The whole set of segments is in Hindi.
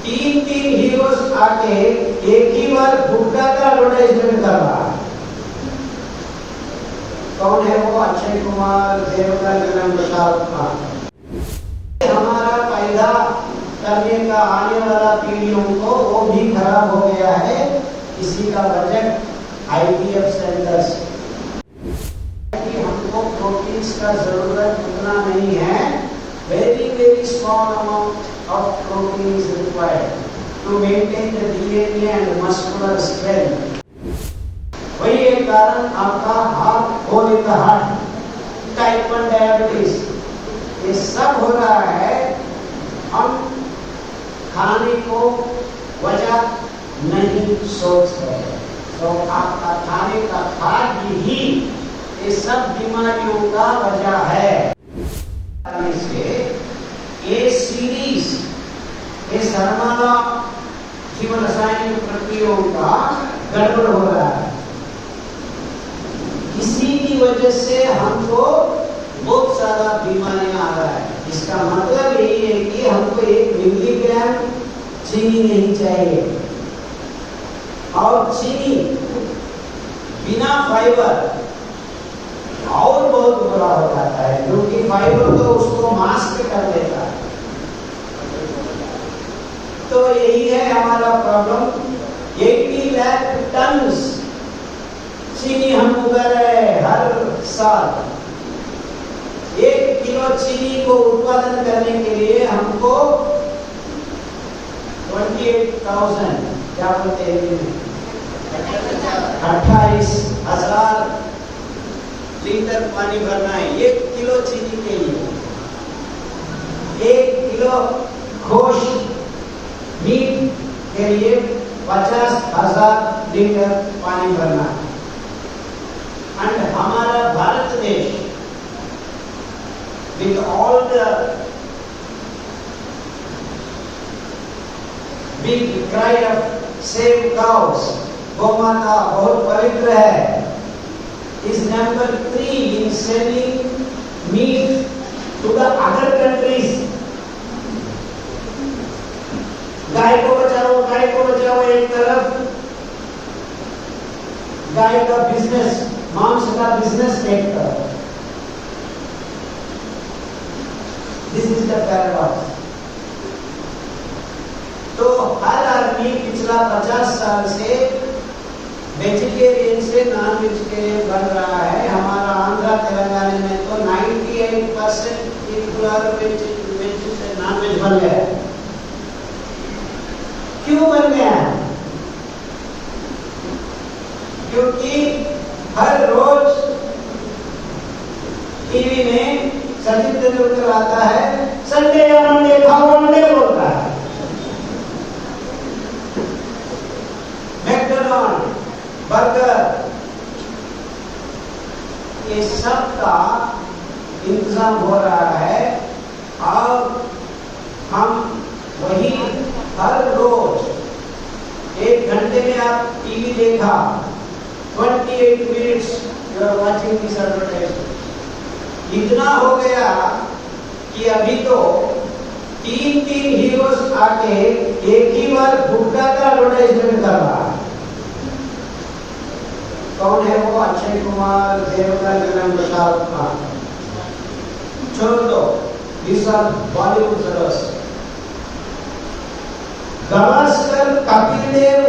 तीन हीरोज आके एक ही बार गुटखा का एडवर्टाइजमेंट कर रहा है। कौन है वो? अक्षय कुमार, देवका जन्म, शाहरुख खान। हमारा पैदा करने का आने वाला पीढ़ियों को वो भी खराब हो गया है। इसी का बजट आईवीएफ सेंटर्स, हमको प्रोटीन्स का जरूरत उतना नहीं है। Very small amount of protein is required to maintain the DNA and muscular strength. वही एक कारण आपका हार्ट होने का हार्ट, टाइप 1 डायबिटीज, ये सब हो रहा है। हम खाने को वजह नहीं सोच रहे, तो आपका खाने का खाद्य ही ये सब बीमारियों का वजह है। ये सीरीज, ये सरमाला जीवन रासायनिक प्रक्रियाओं का गड़बड़ हो रहा है। इसी की वजह से हमको बहुत सारा बीमारियां आ रहा है। इसका मतलब यही है कि हमको 1 मिलीग्राम चीनी नहीं चाहिए, और चीनी बिना फाइबर और बहुत बुरा हो जाता है, क्योंकि फाइबर तो उसको मास्क कर देता है। तो यही है हमारा प्रॉब्लम। 80 लाख टन चीनी हम उगा रहे हैं हर साल। 1 किलो चीनी को उत्पादन करने के लिए हमको 28,000, क्या बोलते हैं, 28,000 लीटर पानी भरना है 1 किलो चीनी के लिए। 1 किलो खोश मीट के लिए 50,000 लीटर पानी भरना है। एंड हमारा भारत देश with all the big cry of save cows, गोमाता बहुत पवित्र है, is number 3 in selling meat to the other countries। गाय को बचाओ एक तरफ, गाय का बिजनेस, मांस का बिजनेस एक तरफ। This is the paradox. तो हर आदमी पिछला 50 साल से वेजिटेरियन से नॉन वेजिटेरियन बन रहा है। हमारा आंध्रा तेलंगाना में तो 98% नॉन वेज बन गया है। क्यों बन गया है? क्योंकि हर रोज टीवी में सचिन तेंदुलकर आता है, संडे या मंडे खाओ, मंडे बोलता है। मैकडॉनल्ड, बर्गर, ये सब का इंतजाम हो रहा है। और हम वही हर रोज 1 घंटे में आप टीवी देखा, 28 minutes you are watching this advertisement. इतना हो गया कि अभी तो 3 हीरोज आके एक ही बार गुटखा का एडवर्टाइजमेंट कर रहा है। कौन है वो? अक्षय कुमार, देवका जन्म, शाहरुख खान। छोड़ दो, these are Bollywood heroes। Gavaskar, Kapil Dev,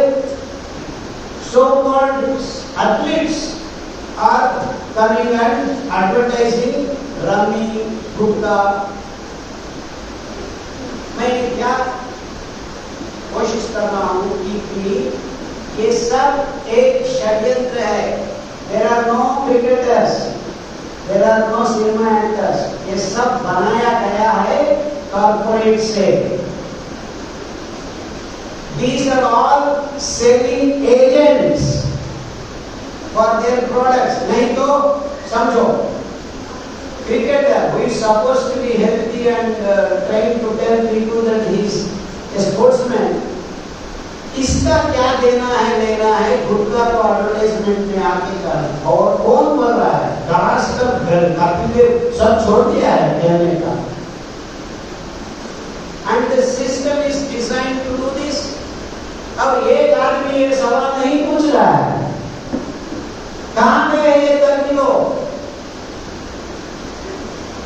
so-called athletes are coming and advertising rummy, gutkha. मैं क्या कोशिश कर रहा हूं कि ये सब एक षड्यंत्र है। There are no cricketers, there are no cinema actors। ये सब बनाया गया है कॉर्पोरेट से। These are all selling agents for their products। नहीं तो समझो, cricketer who is supposed to be healthy and trying to tell people that he is a sportsman, इसका क्या देना है लेना है गुटखा को एडवर्टाइजमेंट में आगे का। और कौन बोल रहा है? गावस्कर, कपिल देव सब छोड़ दिया है कहने का। And the system is designed to do कोई ये सवाल नहीं पूछ रहा है, कहां गए ये तज्ञ लोग?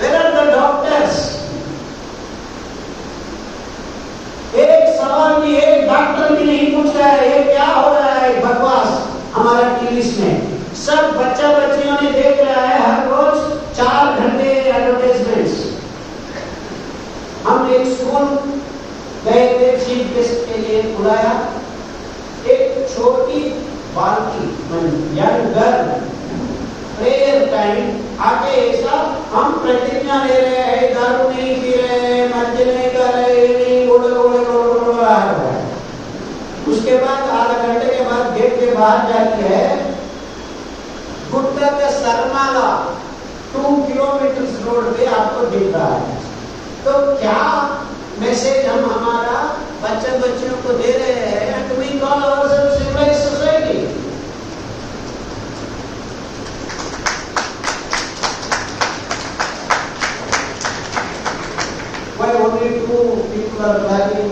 Where are the doctors? एक सवाल भी एक डॉक्टर भी नहीं पूछ रहा है, ये क्या हो रहा है बकवास हमारा टीवी में। सब बच्चा बच्चियों ने देख रहा है हर रोज 4 घंटे एडवर्टाइजमेंट्स। हम एक स्कूल गए थे, चीफ गेस्ट के लिए बुलाया, एक छोटी Balki young girl prayer time आके ऐसा हम प्रतिज्ञा ले रहे हैं, दारू नहीं पी रहे, मद्य नहीं कर रहे, नहीं गोड़े गोड़े गोड़े रहा है। उसके बाद आधा घंटे के बाद गेट के बाहर जाती है, गुट्टा का सरमाला 2 किलोमीटर रोड पे आपको दिख रहा है। तो क्या मैसेज हम हमारा बच्चे बच्चियों को दे रहे हैं? And we call ourselves civilised society. Why only 2 people are clapping?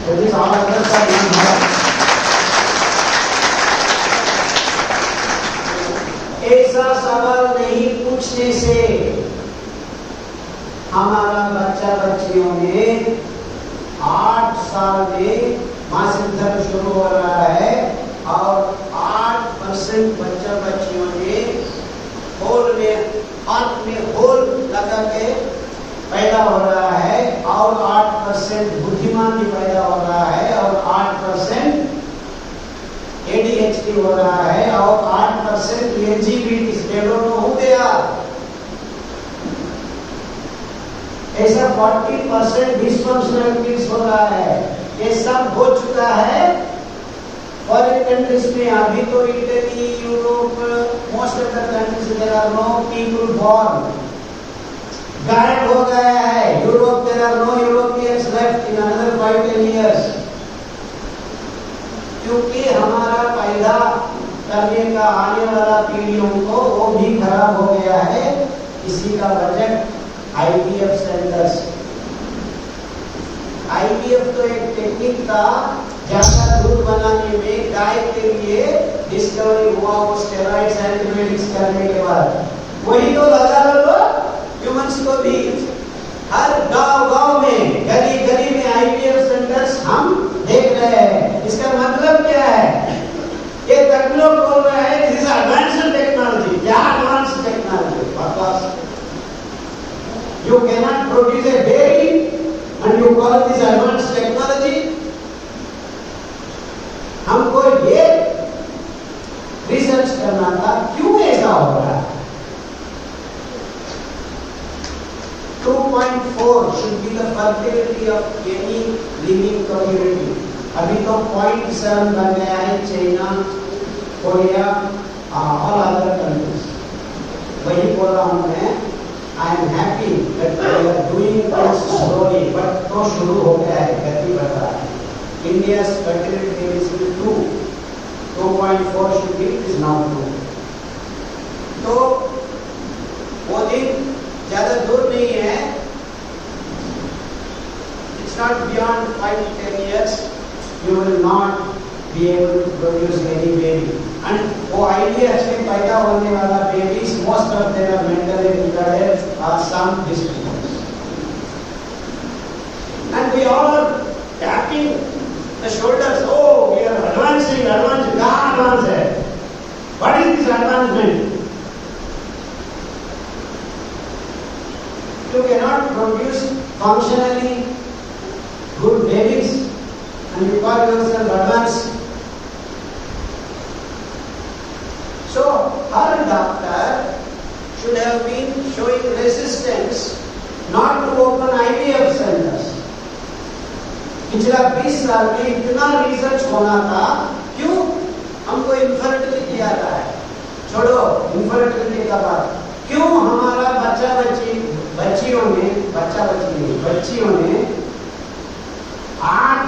That is all others are not. ऐसा सवाल नहीं पूछने से हमारा बच्चा बच्चियों में 8 साल में मासिक धर्म शुरू हो रहा है और 8% बच्चा बच्चियों ने होल में हाथ में होल लगा के पैदा हो रहा है और 8% बुद्धिमान भी पैदा हो रहा है और 8% ADHD हो रहा है और 8% LGBT डेवलप हो गया। ऐसा 40% डिस्फंक्शनल किड्स हो रहा है। ये सब हो चुका है फॉरेन कंट्रीज में। अभी तो Italy, Europe, most of the countries there are no people born, गायब हो गया है। Europe there are no Europeans left in another 5-10 years, क्योंकि हमारा पैदा करने का आने वाला पीढ़ियों को वो भी खराब हो गया है। इसी का बजट IVF सेंटर्स। IVF तो एक टेक्निक था, ज्यादा दूध बनाने में गाय के लिए डिस्कवरी हुआ वो स्टेरॉइड्स एंटीबायोटिक्स करने के बाद। वही तो लगा लो ह्यूमंस को भी। हर गांव में, गली गली में IVF सेंटर्स हम देख रहे हैं। इसका मतलब क्या है? ये तक लोग बोल रहे हैं दिस इज एडवांस्ड टेक्नोलॉजी। क्या एडवांस्ड टेक्नोलॉजी? बकवास। You cannot produce a baby and you call this advanced technology? हमको ये रिसर्च करना था, क्यों ऐसा हो रहा है? 2.4 should be the fertility of any living community. अभी तो 0.7 बन गया है China, Korea, all other countries. वही बोला हूँ मैं। I am happy that we are doing this slowly, but तो शुरू हो गया है, गति बढ़ रहा है। India's fertility rate is 2.4 should be, is now 2. तो वो दिन ज्यादा दूर नहीं है। It's not beyond 5-10 years. You will not be able to produce any baby. And वो IVF में पैदा होने वाला babies, most of them are mentally retarded or some disabilities. And we all are tapping the shoulders. Oh, we are advancing. कहाँ advance है? What is this advancement? You cannot produce functionally good babies and you call yourself advanced. So, our doctor should have been showing resistance not to open IVF centers. पिछला 20 साल में इतना रिसर्च होना था, क्यों हमको इनफर्टिलिटी आता है? छोड़ो इनफर्टिलिटी का बात। क्यों हमारा बच्चियों ने 8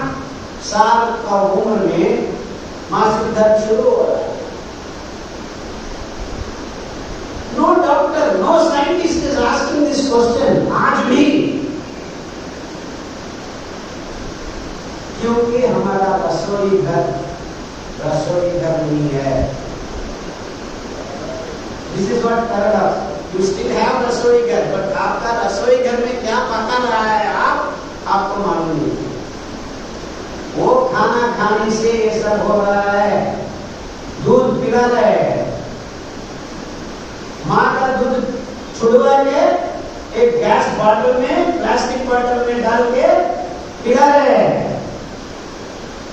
साल का उम्र में मासिक धर्म शुरू हो रहा है? No doctor, no scientist is asking this question आज भी, क्योंकि हमारा रसोई घर रसोई घर नहीं है। This is what paradox. You still have रसोई घर, बट आपका रसोई घर में क्या पका रहा है आपको मालूम नहीं। वो खाना खाने से ये सब हो रहा है। दूध पिला रहे हैं, माँ का दूध छुड़वा के एक गैस बॉटल में, प्लास्टिक बॉटल में डाल के पिला रहे हैं।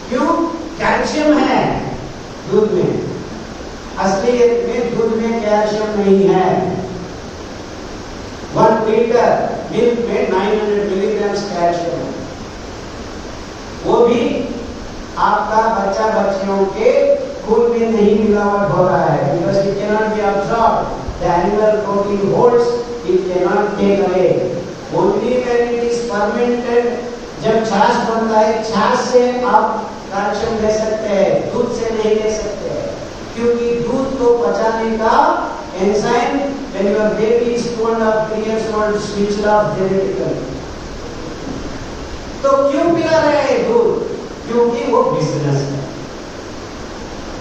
क्यों? कैल्शियम है दूध में। असलियत में दूध में कैल्शियम नहीं है। 1 लीटर मिल्क में 900 मिलीग्राम कैल्शियम है। वो भी आपका बच्चा बच्चियों के खून में नहीं मिलावट हो रहा है, because it cannot be absorbed. The animal protein holds, it cannot take away. Only when it is fermented, जब छाछ बनता है, छाछ से आप कैल्शियम ले सकते हैं, दूध से नहीं ले सकते हैं, क्योंकि दूध को पचाने का enzyme when your baby is 2.5 years old switched off genetically. तो क्यों पिला रहे हैं दूध? क्योंकि वो बिजनेस है।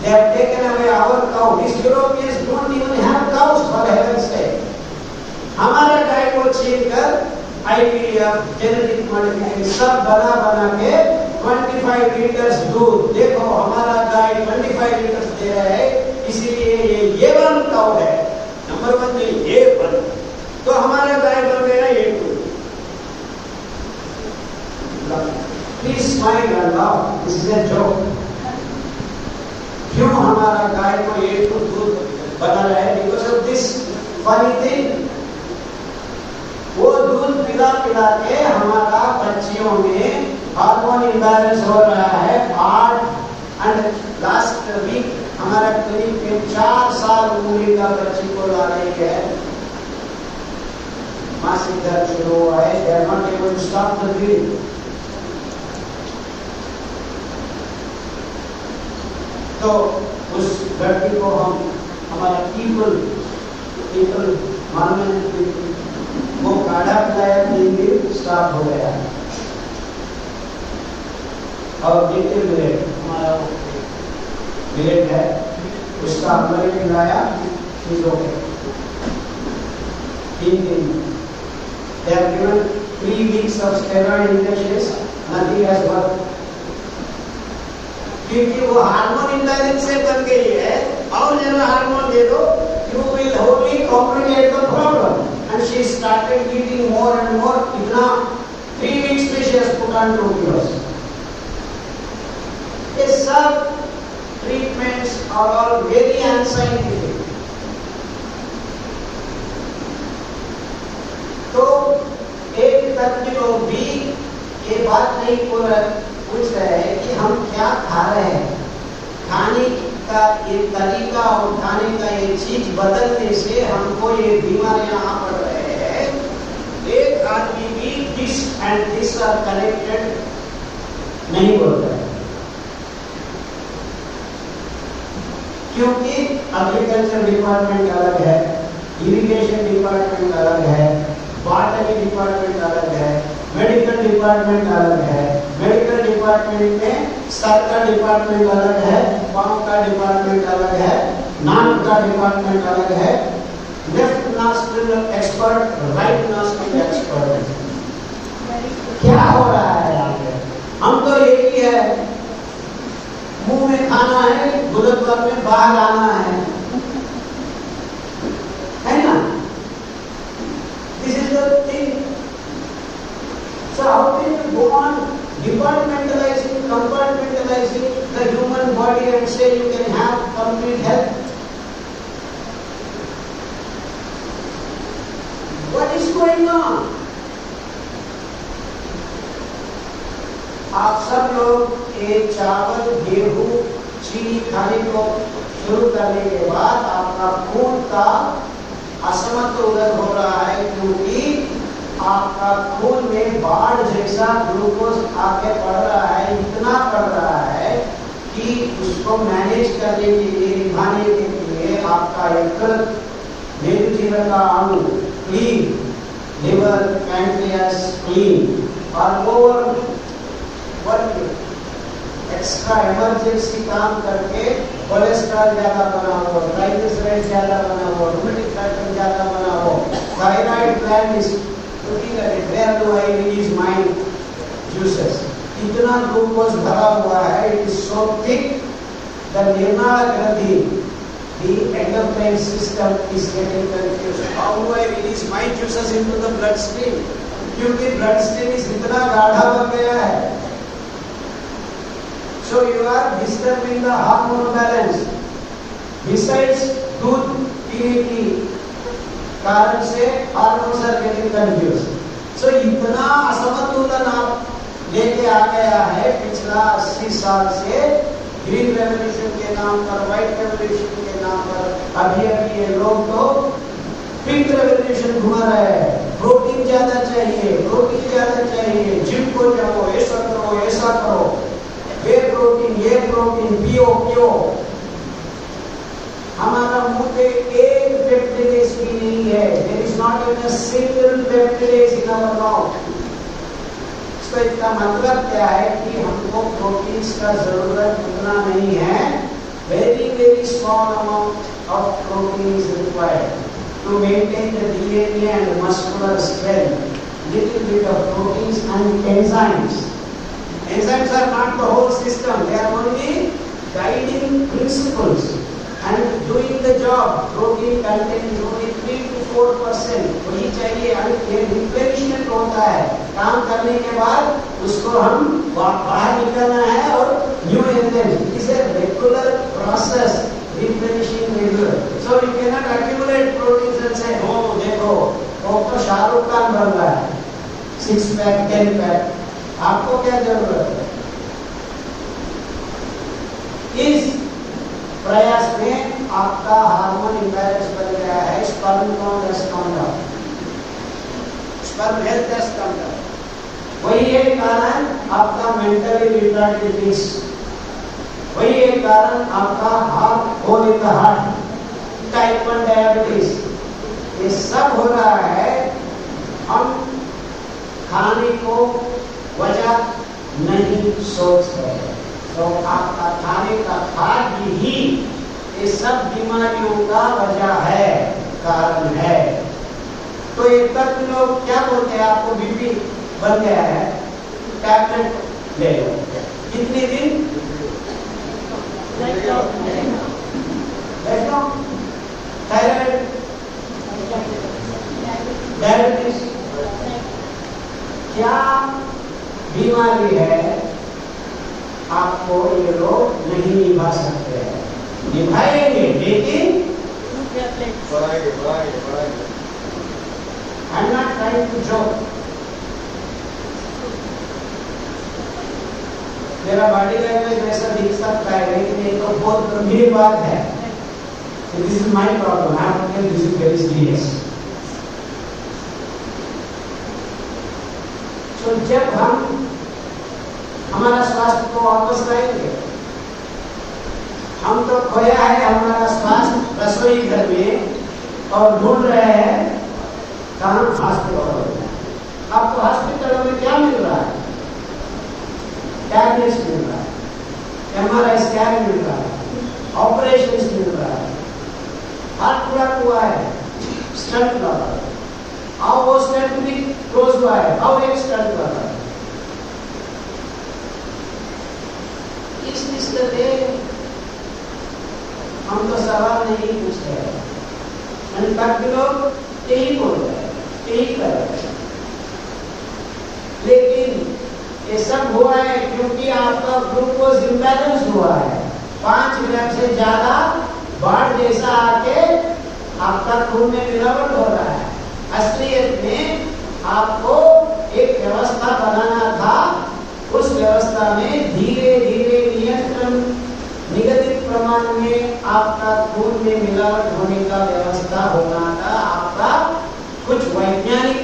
They have taken away our cow. These Europeans don't even have cows for heaven's sake. हमारा गाय को छीन कर IVF, जेनेटिक मॉडिफिकेशन सब बना के 25 लीटर्स दूध, देखो हमारा गाय 25 लीटर्स दे रहा है, इसीलिए ये A1 काउ है, नंबर 1 नहीं A1। तो हमारा गाय बन गया A2। Please smile and laugh. This is a joke. क्यों हमारा गाय को A2 दूध बना रहा है? Because of this funny thing. वो दूध पिला के हमारा बच्चियों में हार्मोन इम्बैलेंस हो रहा है। 8 एंड लास्ट वीक हमारा क्लिनिक में 4 साल उम्र का बच्ची को ला रही है, मासिक दर्द शुरू हुआ है, they are not able to stop the bleeding. तो उस लड़की को हम हमारा पीपल मानने वो काढ़ा पिलाया, 3 दिन स्टॉप हो गया। और देखते मिलेट हमारा मिलेट है, उसका हमने पिलाया, चीज हो गया 3 दिन। They have given 3 weeks of steroid injections, nothing has worked. क्योंकि वो हार्मोन इम्बैलेंस से बन गई है, और जरा हार्मोन दे दो, you will only complicate the problem. And she started eating more and more. इतना 3 weeks में she has put on 2 kilos. ये सब treatments are all very unscientific. तो एक तज्ञ लोग भी ये बात नहीं पूछ रहे हैं कि हम क्या खा रहे हैं। खाने का ये तरीका और खाने का ये चीज बदलने से हमको ये बीमारियां आ पड़ रहे हैं। एक आदमी भी this and this are connected नहीं बोलता है, क्योंकि एग्रीकल्चर डिपार्टमेंट अलग है, इरिगेशन डिपार्टमेंट अलग है, बॉटनी डिपार्टमेंट अलग है, मेडिकल डिपार्टमेंट अलग है। मेडिकल डिपार्टमेंट में सर का डिपार्टमेंट अलग है, पाँव का डिपार्टमेंट अलग है, नाक का डिपार्टमेंट अलग है। Left nostril expert, right nostril expert. क्या हो रहा है यहाँ पे? हम तो एक ही है, मुंह में खाना है, गुदद्वार में बाहर आना है ना? This is the thing. So how can you go on departmentalizing, compartmentalizing the human body and say you can have complete health? What is going on? आप सब लोग ये चावल, गेहूं, चीनी खाने को शुरू करने के बाद आपका खून का असमतोलन हो रहा है, क्योंकि आपका खून में बाढ़ जैसा ग्लूकोज आगे बढ़ रहा है, इतना बढ़ रहा है कि उसको मैनेज करने के लिए, निभाने के लिए आपका यकृत, मेरुदंड का अणु, स्प्लीन, लिवर, पैंक्रियास, स्प्लीन और ओवर वर्किंग एक्स्ट्रा इमरजेंसी काम करके कोलेस्ट्रॉल ज्यादा बना हो, ट्राइग्लिसराइड ज्यादा बना हो, रूमेटिक फैक्टर ज्यादा बना हो, thyroid gland is looking at it, where do I release my juices? इतना ग्लूकोज भरा हुआ है, it is so thick, the निर्नाल ग्रंथि, the endocrine system is getting confused. How do I release my juices into the bloodstream? क्योंकि bloodstream is इतना गाढ़ा बन गया है. So you are disturbing the hormone balance. Besides दूध पीने की कारण से हार्मोन्स आर गेटिंग कंफ्यूज. सो इतना असमतोलन आप लेके आ गया है पिछला 80 साल से, ग्रीन रेवोल्यूशन के नाम पर, व्हाइट रेवोल्यूशन के नाम पर. अभी ये लोग तो पिंक रेवोल्यूशन घुमा रहे हैं. प्रोटीन ज्यादा चाहिए, प्रोटीन ज्यादा चाहिए, जिम को जाओ, ऐसा करो, ऐसा करो, ये प्रोटीन पियो पियो. हमारा मुंह पे एक पेप्टिडेज भी नहीं है. There is not even a single peptidase in our mouth. इसका इसका मतलब क्या है कि हमको प्रोटीन्स का जरूरत उतना नहीं है. Very very small amount of protein is required to maintain the DNA and muscular strength. Little bit of proteins and enzymes. Enzymes are not the whole system. They are only guiding principles and doing the job. Protein content is only 3 to 4%. वही चाहिए. अभी ये replenishment होता है. काम करने के बाद उसको हम बाहर निकालना है और new enzymes. It is a regular process. Replenishing regular. So you cannot accumulate proteins and say, oh देखो, वो तो शाहरुख खान बन रहा है, 6 pack 10 pack. आपको क्या जरूरत है? इस प्रयास में आपका हार्मोन इम्बैलेंस बन गया है. Sperm count has come down, sperm health has come down. वही एक कारण आपका मेंटली रिटार्डेडनेस, वही एक कारण आपका heart hole in the heart, type 1 diabetes. ये सब हो रहा है. हम खाने को वजह नहीं सोच रहे. तो आपका खाने का खाद्य ही ये सब बीमारियों का वजह है, कारण है. तो ये तक लोग क्या बोलते हैं, आपको बीपी बन गया है, टैबलेट ले लो. कितने दिन? थायराइड, डायबिटीज, क्या बीमारी है आपको ये लोग नहीं निभा सकते हैं. निभाएंगे लेकिन I am not trying to joke. मेरा बॉडी लैंग्वेज वैसा दिख सकता है, लेकिन ये तो बहुत गंभीर बात है. This is my problem. I am telling this is very serious. तो जब हम हमारा स्वास्थ्य को वापस लाएंगे, हम तो खोया है हमारा स्वास्थ्य रसोई घर में और ढूंढ रहे हैं कहाँ? हॉस्पिटल में. आपको हॉस्पिटल में क्या मिल रहा है? टैबलेट्स मिल रहा है, MRI स्कैन मिल रहा है, ऑपरेशन मिल रहा है. हार्ट ब्लॉक हुआ है, स्टंट लगा है. आओ वो स्टंट भी क्लोज हुआ है, आओ एक स्टंट लगा है. इस तरह हम तो सवाल नहीं पूछ रहे हैं. तक लोग यही बोल रहे हैं, यही कर रहे हैं. लेकिन ये सब हुआ है क्योंकि आपका ग्लूकोज इम्बैलेंस हुआ है. 5 ग्राम से ज्यादा बाढ़ जैसा आके आपका खून में मिलावट हो रहा है. असलियत में आपको एक व्यवस्था बनाना था. उस व्यवस्था में धीरे धीरे नियंत्रण, निगदित प्रमाण में आपका खून में मिलावट होने का व्यवस्था होना था. आपका कुछ वैज्ञानिक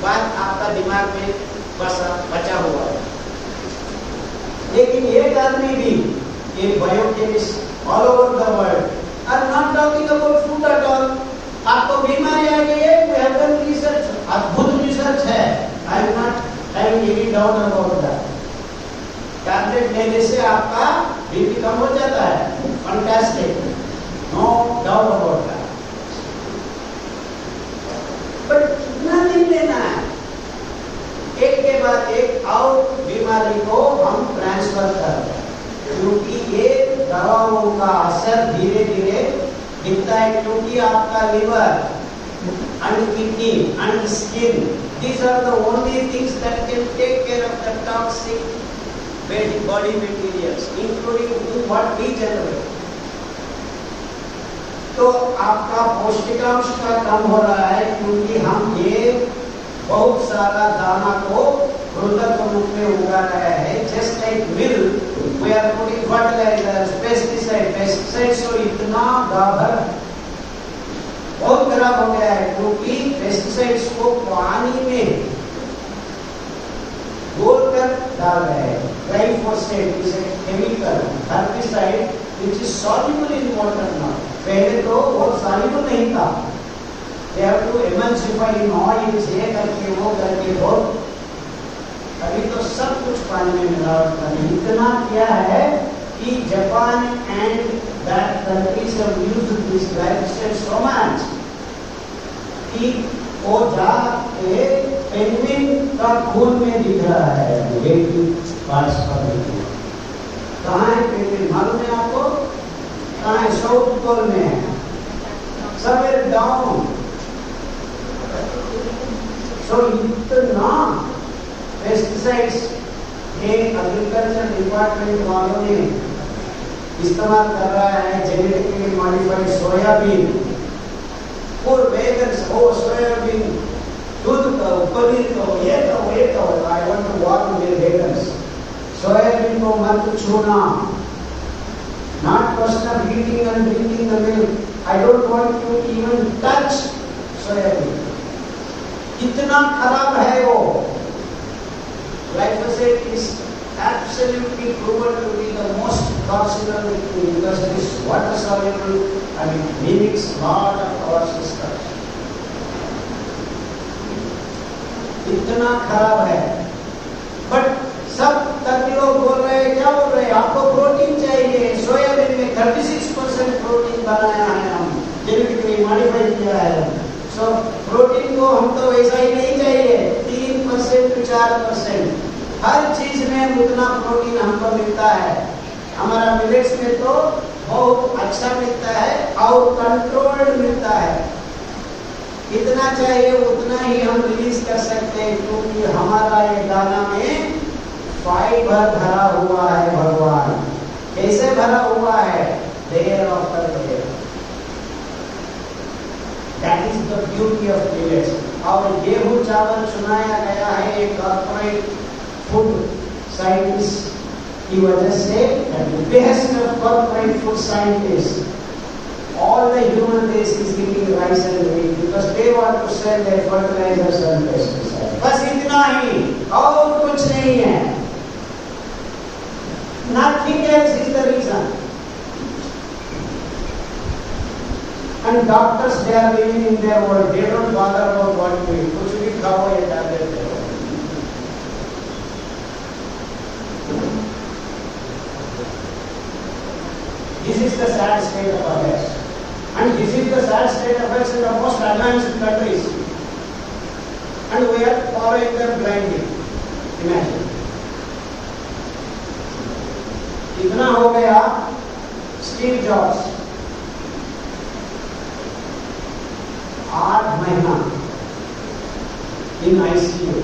बात आपका दिमाग में बचा हुआ है. लेकिन एक आदमी भी, ये biochemist all over the world are not talking about food at all. आपको बीमारी आ गई है, वी हैव डन रिसर्च, अद्भुत रिसर्च है. I am not having any doubt about that. Tablet लेने से आपका बीपी कम हो जाता है। Fantastic, no doubt about that. But कितना दिन लेना है? एक के बाद एक और बीमारी को हम ट्रांसफर करते हैं, क्योंकि ये दवाओं का असर धीरे धीरे दिखता है। क्योंकि आपका liver and kidney and skin, these are the only things that can take care of the toxic body materials, including what we generate. तो आपका पौष्टिकांश का कम हो रहा है, क्योंकि हम ये बहुत सारा दाना को कृत्रिम रूप में उगा रहे हैं। Just like milk, we are putting fertilisers, pesticides, तो इतना गाभर बहुत खराब हो गया है, क्योंकि पेस्टिसाइड्स को पानी में घोलकर डाल रहे हैं। Glyphosate is a chemical herbicide which is soluble in water now. पहले तो वो सॉल्युबल नहीं था, they have to emulsify in oils, ये करके वो करके बहुत, अभी तो सब कुछ पानी में मिलावट कर रहे। इतना क्या है कि Japan and that countries have used this glyphosate so much कि वो जाके पेंगुइन का खून में दिख रहा है। कहाँ है पेंगुइन मालूम है आपको? कहाँ है? साउथ पोल में है, somewhere down। So इतना पेस्टिसाइड्स एग्रीकल्चर डिपार्टमेंट वालों ने इस्तेमाल कर रहा है। जेनेटिकली मॉडिफाइड सोयाबीन और वेगन्स, ओ सोयाबीन दूध का, पनीर का, ये का, I want to warn the vegans, soybean को मत छूना। Not question of eating and drinking the milk, I don't want you even touch soybean. इतना खराब है वो। Glyphosate is absolutely proven to be the most carcinogenic because it is water soluble and it mimics lot of our systems. इतना खराब है। बट सब तभी लोग बोल रहे हैं, क्या बोल रहे हैं? आपको प्रोटीन चाहिए। सोयाबीन में 36% प्रोटीन बनाया है, हम जेनेटिकली मॉडिफाई किया है। सो प्रोटीन को हम तो वैसा ही नहीं चाहिए, 3% 4%। हर चीज में उतना प्रोटीन हमको मिलता है। हमारा मिलेट्स में तो बहुत अच्छा मिलता है और कंट्रोल्ड मिलता है। इतना चाहिए उतना ही हम रिलीज कर सकते हैं, क्योंकि हमारा ये दाना में फाइबर भरा हुआ है। भगवान कैसे भरा हुआ है? Layer after layer. That is the beauty of millets. और गेहूं चावल चुनाया गया है एक कॉर्पोरेट फूड साइंटिस्ट की वजह से, best of corporate food scientist, all the human race is eating rice and wheat because they want to sell their fertilizers and pesticides. बस इतना ही, और कुछ नहीं है। Nothing else is the reason. And doctors, they are living in their world. They don't bother about what to eat. कुछ भी खाओ या tablet low. This is the sad state of affairs. And this is the sad state of affairs in the most advanced countries. And we are following them blindly. Imagine. इतना हो गया। स्टीव जॉब्स 8 महीना in ICU.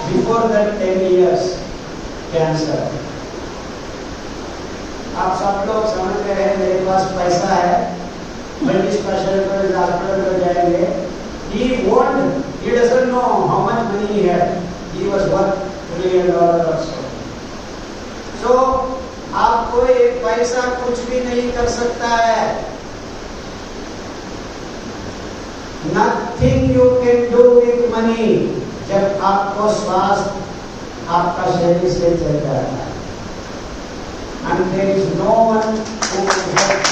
Before that 10 years cancer. आप सब लोग समझ रहे हैं, मेरे पास पैसा है, मल्टी स्पेशलिस्ट हॉस्पिटल में जाएंगे। He doesn't know how much money he had. He was worth $1 million or so. So आपको एक पैसा कुछ भी नहीं कर सकता है। Nothing you can do with money जब आपको स्वास्थ्य आपका शरीर से चल जाता है। And there is no one who can help.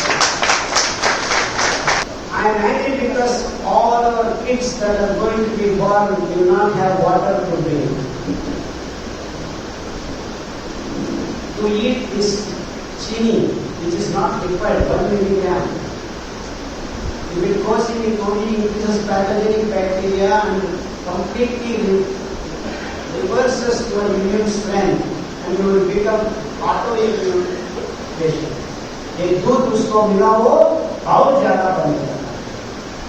I am angry because all our kids that are going to be born do not have water to drink. to eat this chini, which is not required, 1 milligram. If it goes in the body, increases pathogenic bacteria and completely reverses your immune strength, and you will become autoimmune patient. ये दूध उसको मिला वो बहुत ज्यादा बनेगा.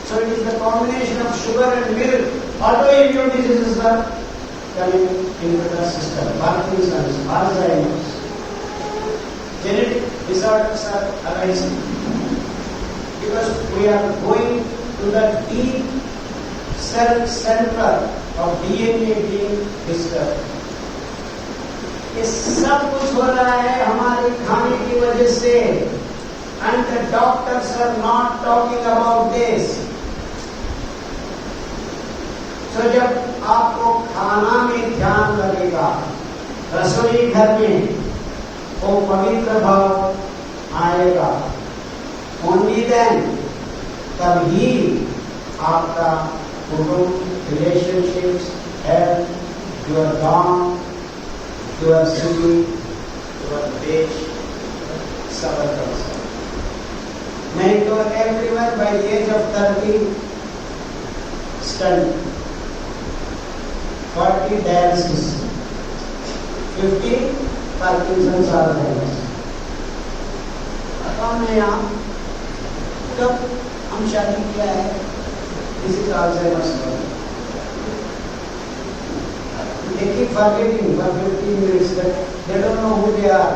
So it is the combination of sugar and milk. Autoimmune diseases are coming into the system. Parkinson's, Alzheimer's, genetic disorders are arising because we are going to the deep cell center of DNA being disturbed. ये सब कुछ हो रहा है हमारे खाने की वजह से, and the doctors are not talking about this. तो जब आपको खाना में ध्यान लगेगा, रसोई घर में वो पवित्र भाव आएगा, ओनली देन तभी आपका कुटुंब, रिलेशनशिप्स, हेल्थ, योर गांव, योर सिटी, योर देश सफर कर सकते. नहीं तो everyone by the age of 30 study, 40 dialysis, 50 Parkinson's, Alzheimer's. कौन है यहाँ? कब हम शादी किया है? This is Alzheimer's story. They keep forgetting for 15 minutes that they don't know who they are.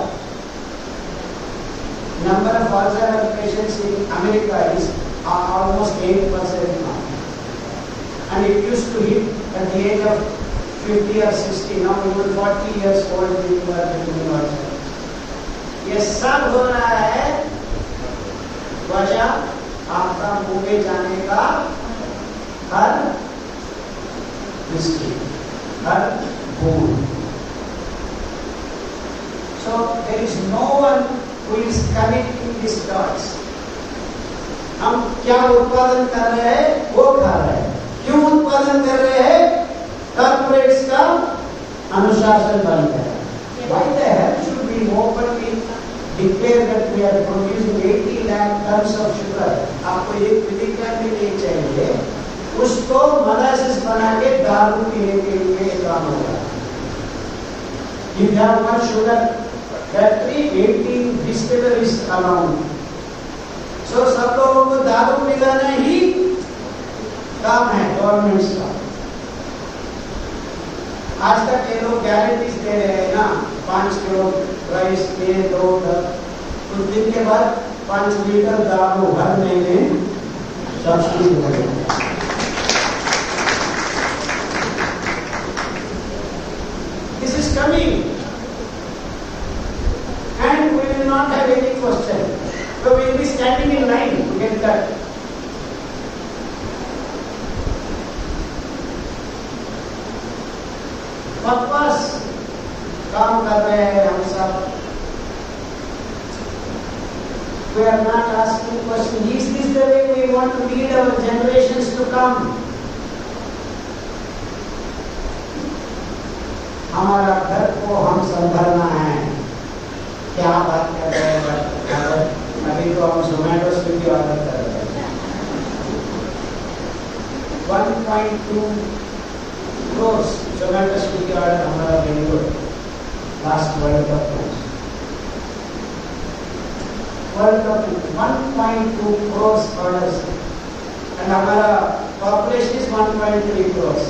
Number of Alzheimer's patients in America is almost 8% now. And it used to hit at the age of 50 or 60, now even 40 years old people are getting Alzheimer's. ये सब हो रहा है वजह आपका मुंह में जाने का हर दृष्टि, हर गुण. So there is no one who is connecting these dots. हम क्या उत्पादन कर रहे हैं वो खा रहे हैं. क्यों उत्पादन कर रहे हैं? कॉर्पोरेट्स का अनुशासन बन गया. Why the hell should we openly declare that we are producing 80 lakh tons of sugar? आपको एक प्रतिज्ञा भी नहीं चाहिए, उसको मोलासेस बना के दारू पीने के लिए काम होगा. You have one sugar factory, 18 distilleries around. So सब लोगों को दारू पिलाना ही काम है गवर्नमेंट का. आज तक ये लोग गारंटीज दे रहे हैं ना, 5 किलो राइस दे दो, कुछ दिन के बाद 5 लीटर दारू हर महीने सब्सिडी मिलेगी. This is coming and we will not have any question. So we will be standing in line to get that. बकवास काम कर रहे हैं हम सब. We are not asking question. Is this the way we want to lead our generations to come? हमारा घर को हम संभालना है. क्या बात कर रहे हैं? अभी तो हम जोमेटो स्विगी ऑर्डर कर रहे हैं. 1.2 crores Zomato Swiggy order हमारा Bangalore last world cup match. World cup 1.2 crores orders and हमारा पॉपुलेशन इज 1.3 crores.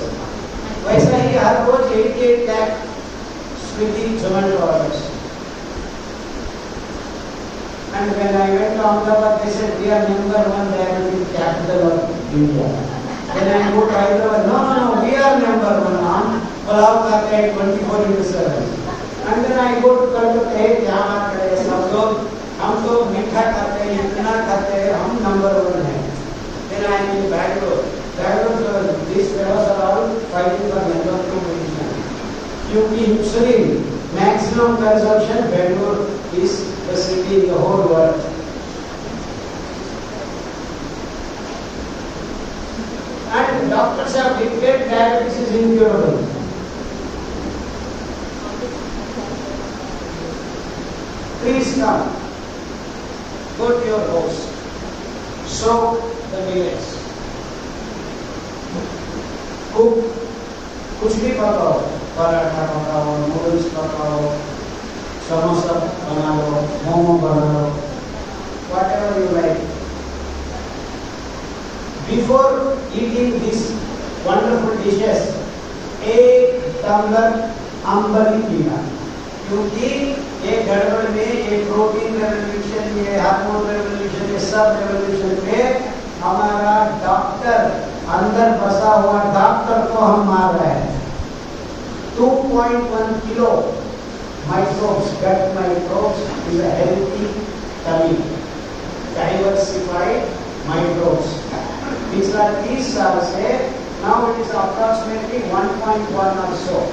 वैसा ही हर रोज 88 lakh Swiggy Zomato orders. And when I went to Ahmedabad, they said we are number 1 diabetic capital of India. Then I go to Hyderabad, no, we are number 1. Pulao खाते हैं 24/7. And then I go to Kolkata, क्या बात करें सब लोग, हम तो मीठा खाते हैं, इतना खाते हैं, हम number 1 हैं. Then I am in Bangalore. Bangalore, these fellows are all fighting for number 2 position. क्योंकि insulin maximum consumption, Bangalore is the city in the whole world. And doctors have declared diabetes is incurable. Please come. Go to your house. Soak the millets. Cook. कुछ भी पकाओ, पराठा पकाओ, नूडल्स पकाओ, समोसा बना लो, मोमो बना लो, whatever you like. Before eating these wonderful dishes, एक टम्बलर अम्बली पीना, क्योंकि ये गड़बड़ में ये प्रोटीन रेवोल्यूशन, ये हार्मोन रेवोल्यूशन, ये सब रेवोल्यूशन में हमारा डॉक्टर, अंदर बसा हुआ डॉक्टर को हम मार रहे हैं. 2.1 kilo microbes, gut microbes is a healthy tummy, diversified microbes. पिछला 30 साल से now it is approximately 1.1 or so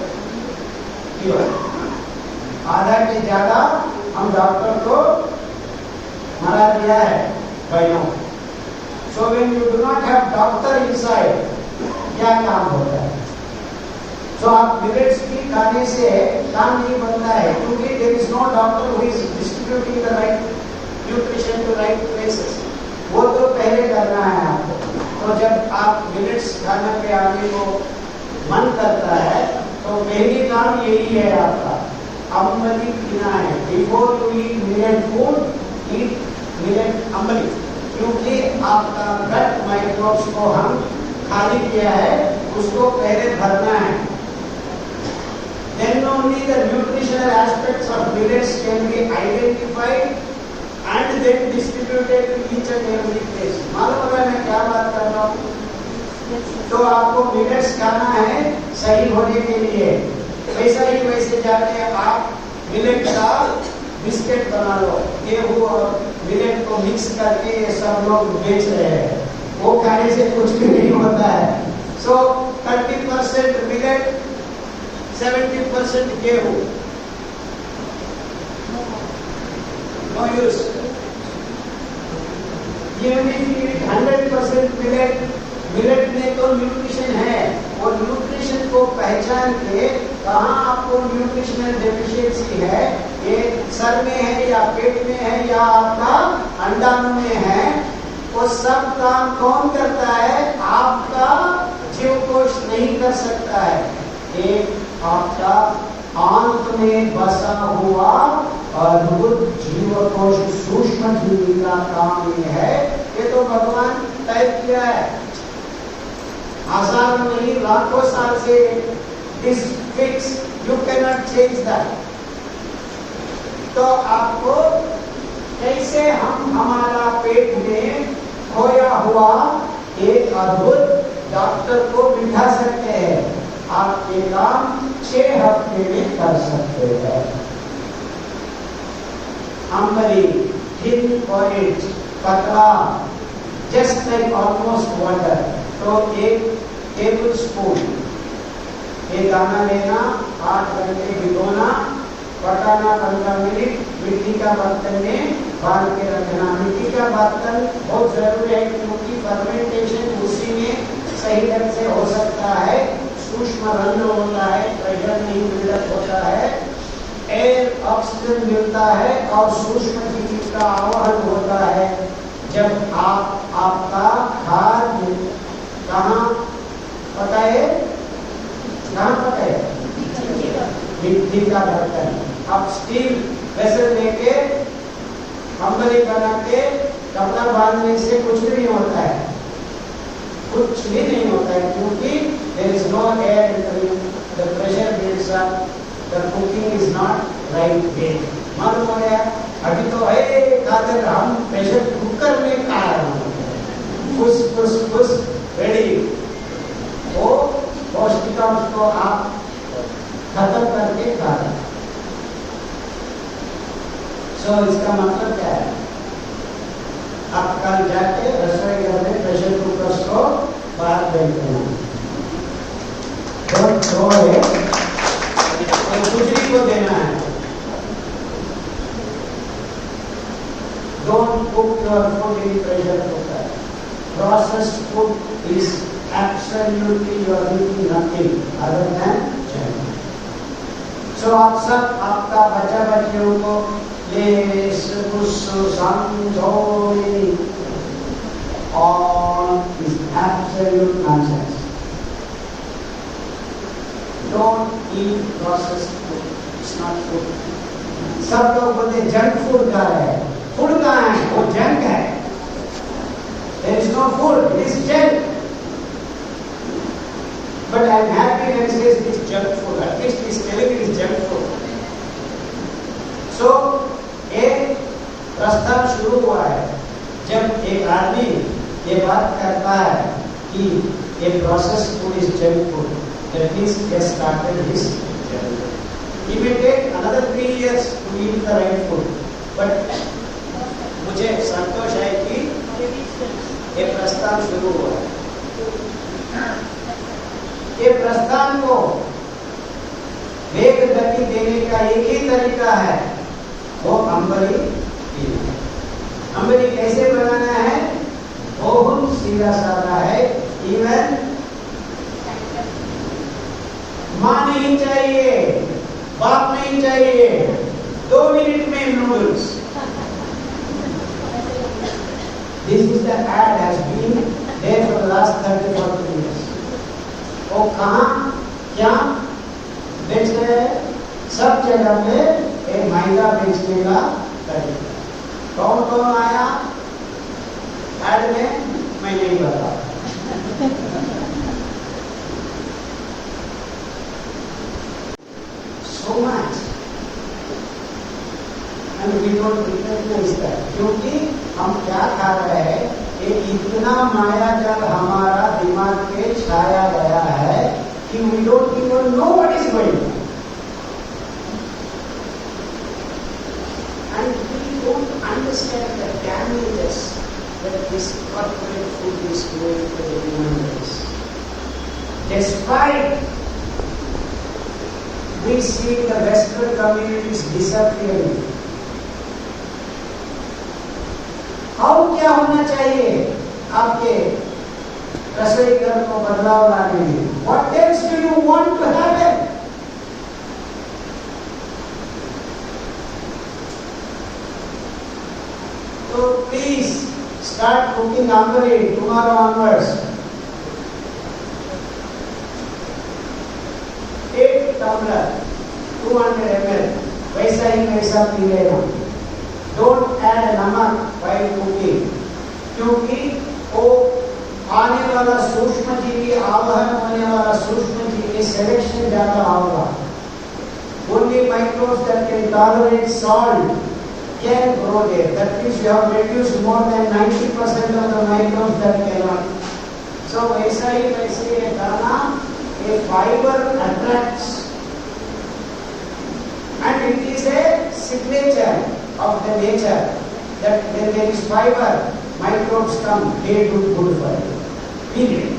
kilo. आधा के ज्यादा हम डॉक्टर को मरा दिया है by now. So when you do not have doctor inside, क्या काम होता है? So आप मिलेट्स की खाने से काम नहीं बनता है, क्योंकि there is no doctor who is distributing the right nutrition to right places. वो तो पहले करना है आपको. तो जब आप मिलेट्स खाने पे आने को मन करता है, तो पहली काम यही है आपका, अम्बली पीना है. Before you eat millet food, eat millet अम्बली, क्योंकि आपका गट माइक्रोब्स को हम खाली किया है, उसको पहले भरना है. Then only the nutritional aspects of millets can be identified and then distributed to each and every place. मालूम है मैं क्या बात कर रहा हूँ? तो आपको मिलेट्स खाना है सही होने के लिए. वैसा ही वैसे जाके आप मिलेट का बिस्किट बना लो, गेहूं और मिलेट को मिक्स करके ये सब लोग बेच रहे हैं, वो खाने से कुछ भी नहीं होता है. सो 30% मिलेट, 70% गेहूं, no use. Even if you eat 100% millet, millet में तो न्यूट्रिशन है, और न्यूट्रिशन को पहचान के कहाँ आपको न्यूट्रिशनल डेफिशिएंसी है, ये सर में है या पेट में है या आपका अंडाणु में है, वो सब काम कौन करता है? आपका जीवकोश नहीं कर सकता है. एक आपका आंत में बसा हुआ अद्भुत जीवकोश सूक्ष्म जीवी का काम ये है. ये तो भगवान तय किया है, आसान नहीं, लाखों साल से इस fix, you can not change that. तो आपको कैसे हम हमारा पेट में खोया हुआ एक अद्भुत डॉक्टर को बिठा सकते हैं? आप ये काम 6 हफ्ते में कर सकते हैं. अम्बली, थिन पॉइंट, पतला, जस्ट लाइक ऑलमोस्ट वाटर. तो 1 टेबल स्पून ये दाना लेना, 8 घंटे भिगोना, पकाना 15 मिनट, मिट्टी का बर्तन में बांध के रखना. मिट्टी का बर्तन बहुत जरूरी है, क्योंकि फर्मेंटेशन उसी में सही ढंग से हो सकता है. सूक्ष्म रंध्र होता है, प्रेशर नहीं बिल्डअप होता है, एयर ऑक्सीजन मिलता है और सूक्ष्म जीवी का आवाहन होता है. जब आपका खाद्य कहाँ पता है, कहाँ पता है? मिट्टी का बर्तन. अब स्टील वेसल लेके अम्बली बना के कपड़ा बांधने से कुछ भी नहीं होता है, कुछ भी नहीं होता है, क्योंकि there is no air entering, the pressure builds up, the cooking is not right way. मालूम हो गया? अभी तो खाकर हम प्रेशर कुकर में खा रहे हैं, फुस फुस फुस रेडी. वो पौष्टिकांश को आप खत्म करके खा रहे हैं. सो इसका मतलब क्या है? आप कल जाके रसोई घर में प्रेशर कुकर को बाहर फेंक देना, दूसरी को देना है. Don't cook your food in pressure cooker. Processed food is absolutely you are eating nothing other than junk. So आप सब आपका बच्चा बच्चियों को Yes, Musu Sanjoli. All is absolute nonsense. Don't eat processed food. It's not food. सब लोग बोलते जंक फूड खा रहे हैं. फूड कहाँ है? वो जंक है. There is no food. It is junk. But I am happy when it says it is junk food. At least it is telling it is junk food. So, एक प्रस्ताव शुरू हुआ है. जब एक आदमी ये बात करता है कि ये processed food is junk food, that means he has started his journey. He may take another 3 years to eat the right food, but मुझे संतोष है कि ये प्रस्थान शुरू हुआ है. ये प्रस्थान को वेग गति देने का एक ही तरीका है, वो अंबरी. अंबरी कैसे बनाना है? बहुत सीधा साधा है. इवन माँ नहीं चाहिए, बाप नहीं चाहिए, 2 मिनट में noodles. This is the ad has been there for the last 30-40 years. वो कहाँ क्या बेच रहे हैं? सब जगह पे एक मैदा बेचने का तरीका. कौन कौन आया एड में मैं नहीं बता. So much and we don't recognize that. क्योंकि हम क्या खा रहे हैं? एक इतना माया जाल हमारा दिमाग पे छाया गया है कि we don't even know what is going on. And we don't understand the damages that this corporate food is doing to the human race. Despite we see the Western communities disappearing. और क्या होना चाहिए आपके रसोई घर को बदलाव लाने में? What else do you want to happen? So please start cooking ambari tomorrow onwards. 8 tumbler, 200 ml, वैसा ही वैसा पी लेना. Don't add नमक while cooking, क्योंकि वो आने वाला सूक्ष्म जीवी, आवाहन होने वाला सूक्ष्म जीवी सिलेक्शन ज्यादा होगा. Only microbes that can tolerate salt can grow there. That means you have reduced more than 90% of the microbes that cannot. So वैसा ही वैसे ये दाना, ये fiber attracts, and it is a signature of the nature that when there is fiber, microbes come, they do good for you. Period.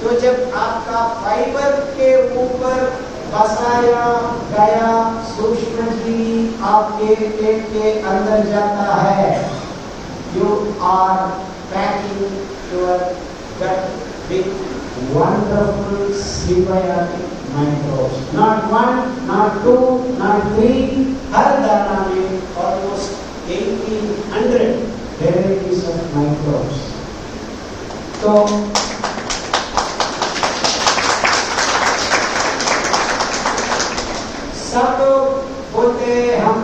तो जब आपका फाइबर के ऊपर बसाया गया सूक्ष्म जीवी आपके पेट के अंदर जाता है, you are packing your gut with wonderful symbiotic microbes. Not 1, not 2, not 3. हर दाना में almost 1800 varieties of microbes. तो सब लोग बोलते हैं हम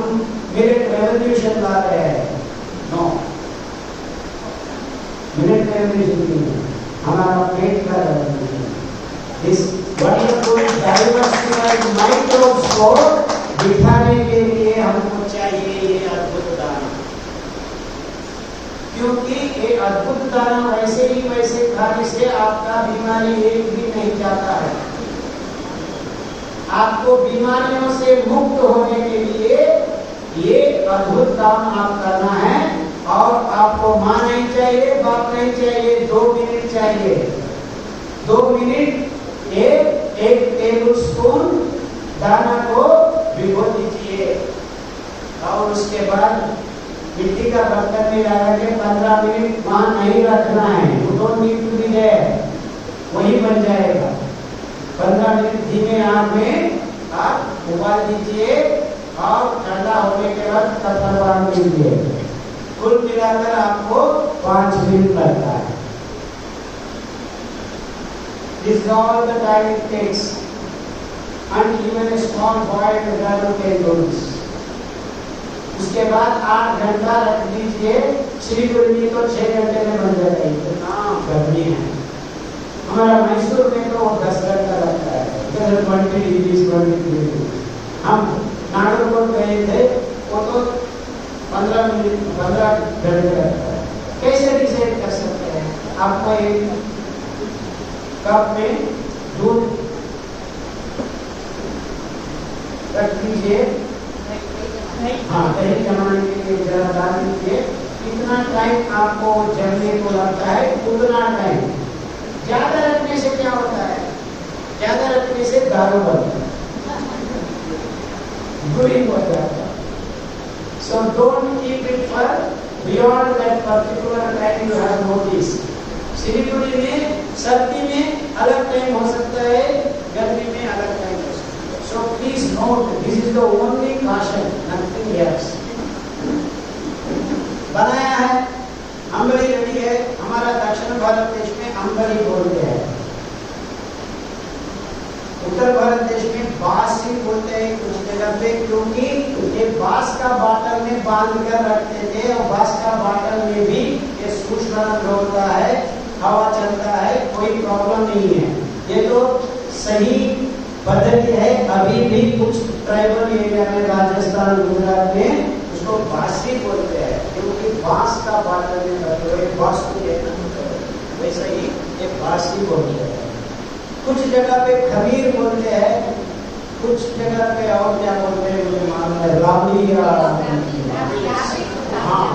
मिलेट रेवोल्यूशन ला रहे हैं. नो, मिलेट रेवोल्यूशन नहीं है, हमारा पेट का रेवोल्यूशन. इस वंडरफुल डाइवर्सिफाइड माइक्रोब्स को दिखाने के लिए हमको चाहिए ये अद्भुत दाना. क्योंकि ये अद्भुत दाना वैसे ही वैसे खाने से आपका बीमारी एक भी नहीं जाता है. आपको बीमारियों से मुक्त होने के लिए ये अद्भुत काम आप करना है. और आपको माँ नहीं चाहिए, बाप नहीं चाहिए, 2 मिनट चाहिए. 2 मिनट एक टेबल स्पून दाना को भिगो दीजिए और उसके बाद मिट्टी का बर्तन में डाल के 15 मिनट वहां नहीं रखना है. वो don't need to be there, वही बन जाएगा. 15 मिनट धीमे आंच में आप उबाल दीजिए और ठंडा होने के बाद तब बांध लीजिए। कुल मिलाकर आपको 5 मिनट लगता है। This is all the time it takes, and even a small boy and girl can do this. उसके बाद 8 घंटा रख दीजिए। सिलीगुड़ी तो 6 घंटे में बन जाता है, इतना गर्मी है। हमारा मैसूर में तो 10 घंटा लगता है, 20 डिग्री। हम नागरकोट गए थे, वो तो 15 घंटे लगता है। कैसे डिसाइड कर सकते हैं? आपको एक कप में दूध रख दीजिए, हाँ दही जमाने के लिए जरा डाल दीजिए। कितना टाइम आपको जमने को लगता है उतना टाइम। ज्यादा रखने से क्या होता है? ज्यादा रखने से गाढ़ा बनता है, ब्रूइंग हो जाता है। So don't keep it for beyond that particular time you have noticed. Siliguri में सर्दी में अलग टाइम हो सकता है, गर्मी में अलग टाइम हो सकता है। So please note, this is the only caution, nothing else. बनाया है, अंबरी रेडी है। हमारा दक्षिण भारत देश में अंबरी बोलते हैं, उत्तर भारत देश में बांस ही बोलते हैं कुछ जगह पे, क्योंकि ये बांस का बाटल में बांध कर रखते थे और बांस का बाटल में भी ये सूक्ष्म होता है, हवा चलता है, कोई प्रॉब्लम नहीं है। ये तो सही पद्धति है। अभी भी कुछ ट्राइबल एरिया में राजस्थान गुजरात में उसको बांसी बोलते हैं, क्योंकि बांस का बाटल में रखते हुए बांस को वैसा ही ये बांसी बोलते हैं। कुछ जगह पे खमीर बोलते हैं, कुछ जगह पे और क्या बोलते हैं मुझे मालूम है, रावली या हाँ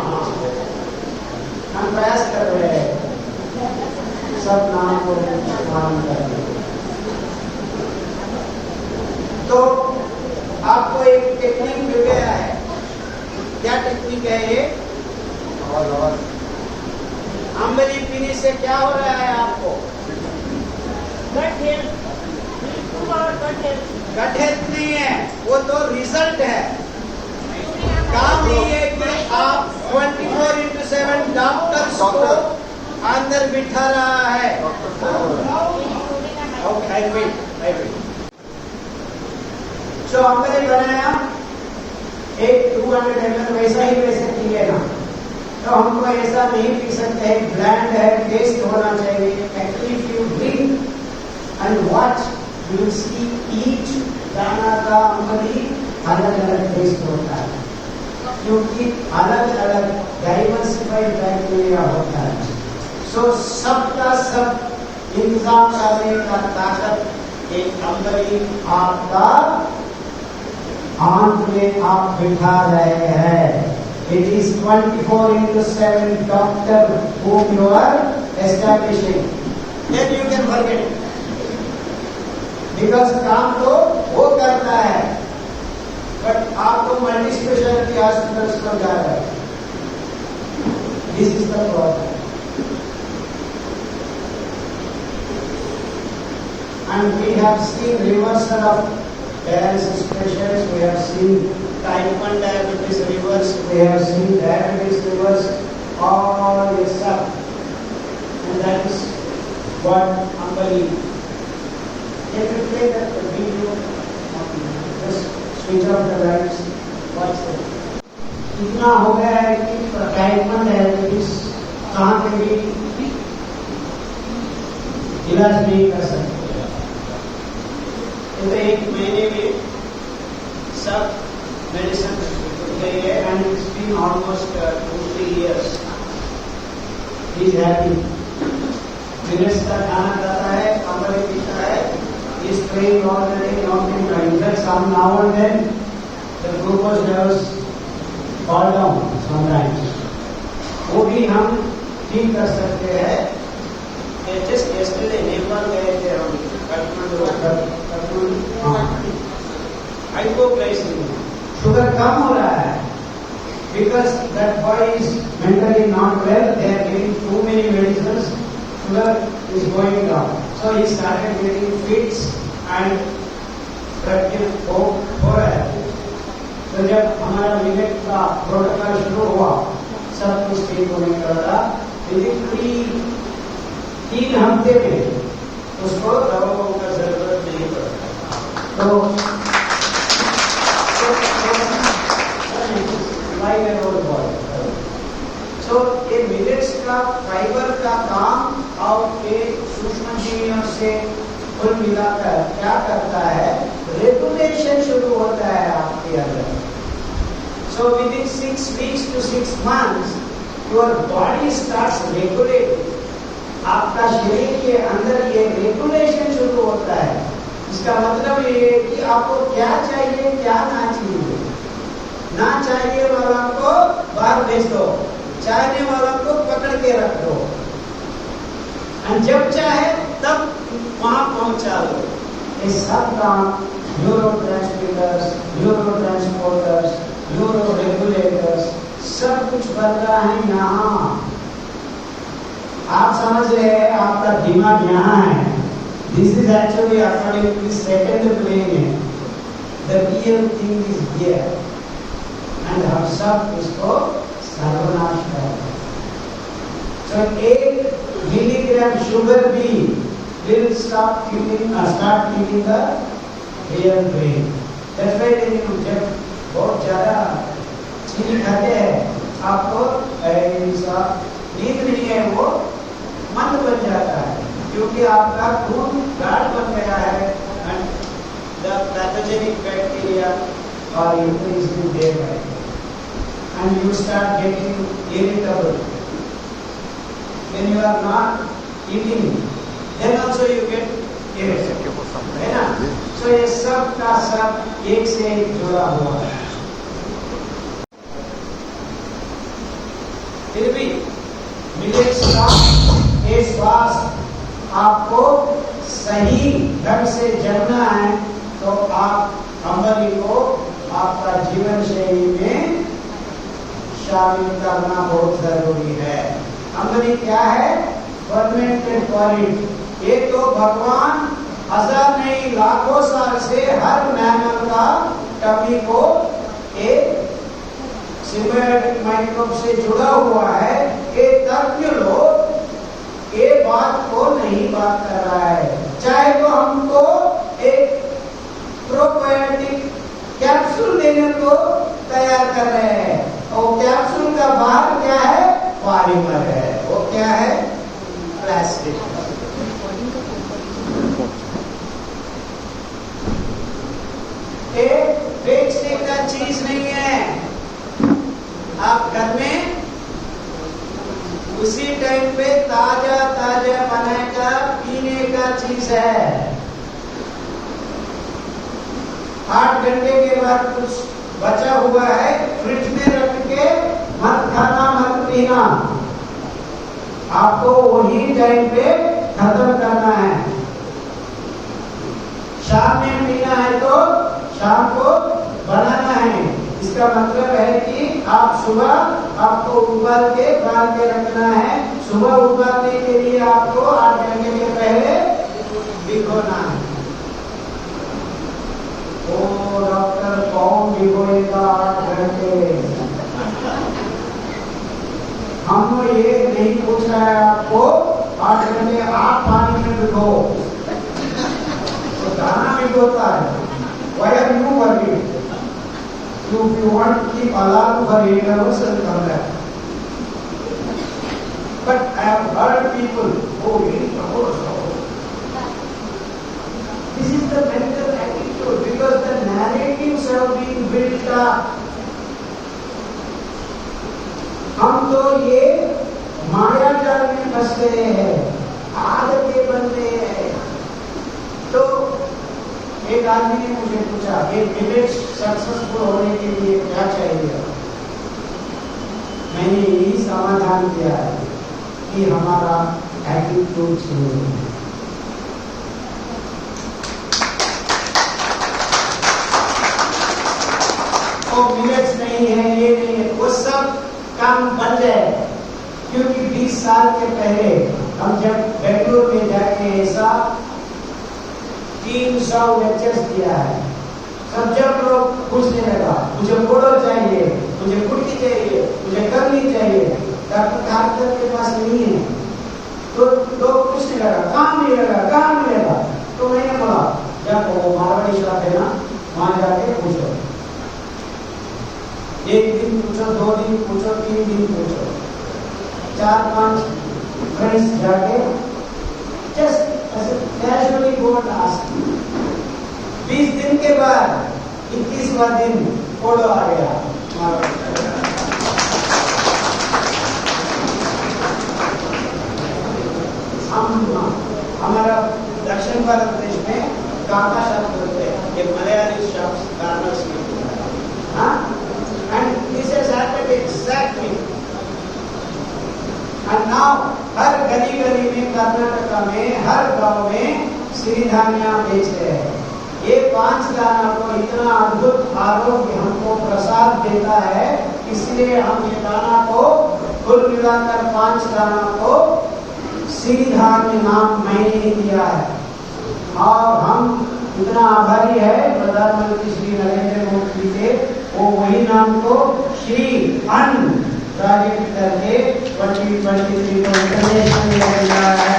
हम प्रयास कर रहे हैं सब नाम को मालूम करने। तो आपको एक टेक्निक मिल गया है। क्या टेक्निक है ये? अंबली पीने से क्या हो रहा है आपको? गट हेल्थ नहीं है, वो तो रिजल्ट है। काम नहीं है कि आप 24/7 डॉक्टर्स को अंदर बिठा रहा है। जो हमने बनाया एक 200 ml वैसा ही वैसे पिएगा, तो हमको ऐसा नहीं पी सकते हैं। ब्लैंड है, टेस्ट होना चाहिए। Actually if you drink and watch, you will see each दाना का अंबली अलग अलग टेस्ट होता है, क्योंकि अलग अलग डाइवर्सिफाइड बैक्टीरिया होता है। सो सबका सब इंतजाम करने का ताकत एक अंबली आपका आंख में आप बिठा रहे हैं। It is 24/7 doctor whom you are establishing. Then you can forget it. Because काम तो वो करता है, बट आप तो मल्टी स्पेशलिटी हॉस्पिटल्स पर जा रहे हैं। This is the problem. And we have seen reversal of dialysis patients, we have seen type 1 diabetes reverse, we have seen diabetes reverse, all this stuff, and that is what अंबली। Can you play that video? Just switch off the lights. Watch it. इतना हो गया है कि टाइप 1 डायबिटीज कहाँ पे भी इलाज नहीं कर सकते। तो एक महीने में सब मेडिसिन गई है, and it's been almost 2-3 years. He is happy. Village का खाना खाता है, अंबली पीता है, is praying already, not in time. That some now and then the glucose levels fall down sometimes. वो भी हम ठीक कर सकते हैं। Just yesterday नेपाल गए थे हम, काठमांडू, हाइपोग्लाइसेमिया, शुगर कम हो रहा है, because that boy is mentally not well. They are giving too many medicines. Sugar is going down. So he started getting fits and हो रहा है। The तो जब हमारा मिलेट का प्रोटोकॉल शुरू हुआ, सब कुछ ठीक होने का था। तीन हफ्ते में उसको दवाओं का जरूरत नहीं पड़ता। तो ये मिलेट्स का फाइबर का काम और ये सूक्ष्म जीवियों से कुल मिलाकर क्या करता है, रेगुलेशन शुरू होता है आपके अंदर। So with in 6 weeks to 6 months your body starts regulate. आपका शरीर के अंदर ये रेगुलेशन शुरू होता है। इसका मतलब ये है कि आपको क्या चाहिए क्या ना चाहिए। ना चाहिए वाला को बाहर भेज दो, चाहने वाला को पकड़ के रख दो, और जब चाहे तब वहां पहुंचा दो। ये सब काम neuro transmitters, neuro transporters, neuro regulators सब कुछ बन रहा है यहाँ। आप समझ रहे हैं, आपका दिमाग यहाँ है। This is actually according to second brain, the real thing is here, and हम सब इसको सर्वनाश करें। So 1 milligram sugar भी will start killing the real brain. That's why जब बहुत ज्यादा चीनी खाते हैं, आपको ऐसा नींद नहीं है, वो मंद बन जाता है, क्योंकि आपका खून गाढ़ बन गया है, and the pathogenic bacteria are increasing day by day. And you start getting irritable when you are not eating, then also you get irritable, है ना? So ये सब का सब एक से एक जुड़ा हुआ है। फिर भी मिलेट्स का ये स्वास्थ्य आपको सही ढंग से जगना है, तो आप अंबरी को आपका जीवन शैली में शामिल करना बहुत जरूरी है। अंबरी क्या है? फर्मेंटेड पॉलिट। ये तो भगवान हजार नहीं लाखों साल से हर मैमल का टमी को एक सिम्बायोटिक माइक्रोब से जुड़ा हुआ है। ये तज्ञ लोग ये बात को नहीं बात कर रहा है, चाहे तो हमको एक प्रोबायोटिक कैप्सूल देने को तैयार कर रहे हैं, और कैप्सूल का बाहर क्या है? पॉलीमर है। वो क्या है? प्लास्टिक। एक बेचने का चीज नहीं है। आप घर में उसी टाइम पे ताजा ताजा बनाकर पीने का चीज है। 8 घंटे के बाद कुछ बचा हुआ है, फ्रिज में रख के मत खाना मत पीना, आपको वही टाइम पे खत्म करना है। शाम में पीना है तो शाम को बनाना है। इसका मतलब है कि आप सुबह आपको उबाल के बांध के रखना है। सुबह उबालने के लिए आपको 8 घंटे के पहले भिगोना है। ओ डॉक्टर, कौन भिगोएगा 8 घंटे? हम ये नहीं पूछ रहा है आपको 8 घंटे आप पानी में भिगो, तो दाना भिगोता है। Why are you worried? If you want to keep alarm for 8 hours and come back. But I have heard people who eat this is the mental attitude, because the narratives have been built up. हम तो ये माया जाल में फंस गए हैं, आदतें बन गए हैं। तो एक आदमी ने मुझे पूछा, ये मिलेट्स सक्सेसफुल होने के लिए क्या चाहिए? मैंने यही समाधान दिया है कि हमारा एटीट्यूड चाहिए। वो मिलेट्स नहीं है, ये नहीं है, वो सब काम बन जाए। क्योंकि 20 साल के पहले हम जब बेंगलुरु में जाके ऐसा 300 लेक्चर्स दिया है, जब लोग पूछने लगा, मुझे पोड़ो चाहिए, मुझे कुर्ती चाहिए, मुझे करनी चाहिए, डॉक्टर के पास नहीं है, तो लोग पूछने लगा कहाँ मिलेगा, कहाँ मिलेगा? तो मैंने बोला जब वो मारवाड़ी शॉप है ना, वहां जाके पूछो, एक दिन पूछो, 2 दिन पूछो, 3 दिन पूछो, 4-5 फ्रेंड्स जाके just casually go and ask. 20 दिन के बाद 21वां दिन पोड़ो आ गया। हमारा दक्षिण भारत देश में काका शब्द होते हैं, ये मलयाली शब्द कार्नर्स में, हाँ, and this has happened exactly. And now हर गली गली में कर्नाटका में हर गांव में सिरिधान्य बेच रहे हैं। ये 5 दाना को इतना अद्भुत आरोग्य हमको प्रसाद देता है, इसलिए हम ये दाना को कुल मिलाकर 5 दाना को सिरिधान्य नाम मैंने दिया है। और हम इतना आभारी है प्रधानमंत्री श्री नरेंद्र मोदी के, वो वही नाम को श्री अन्न प्रोजेक्ट करके 2023 को इंटरनेशनल किया है।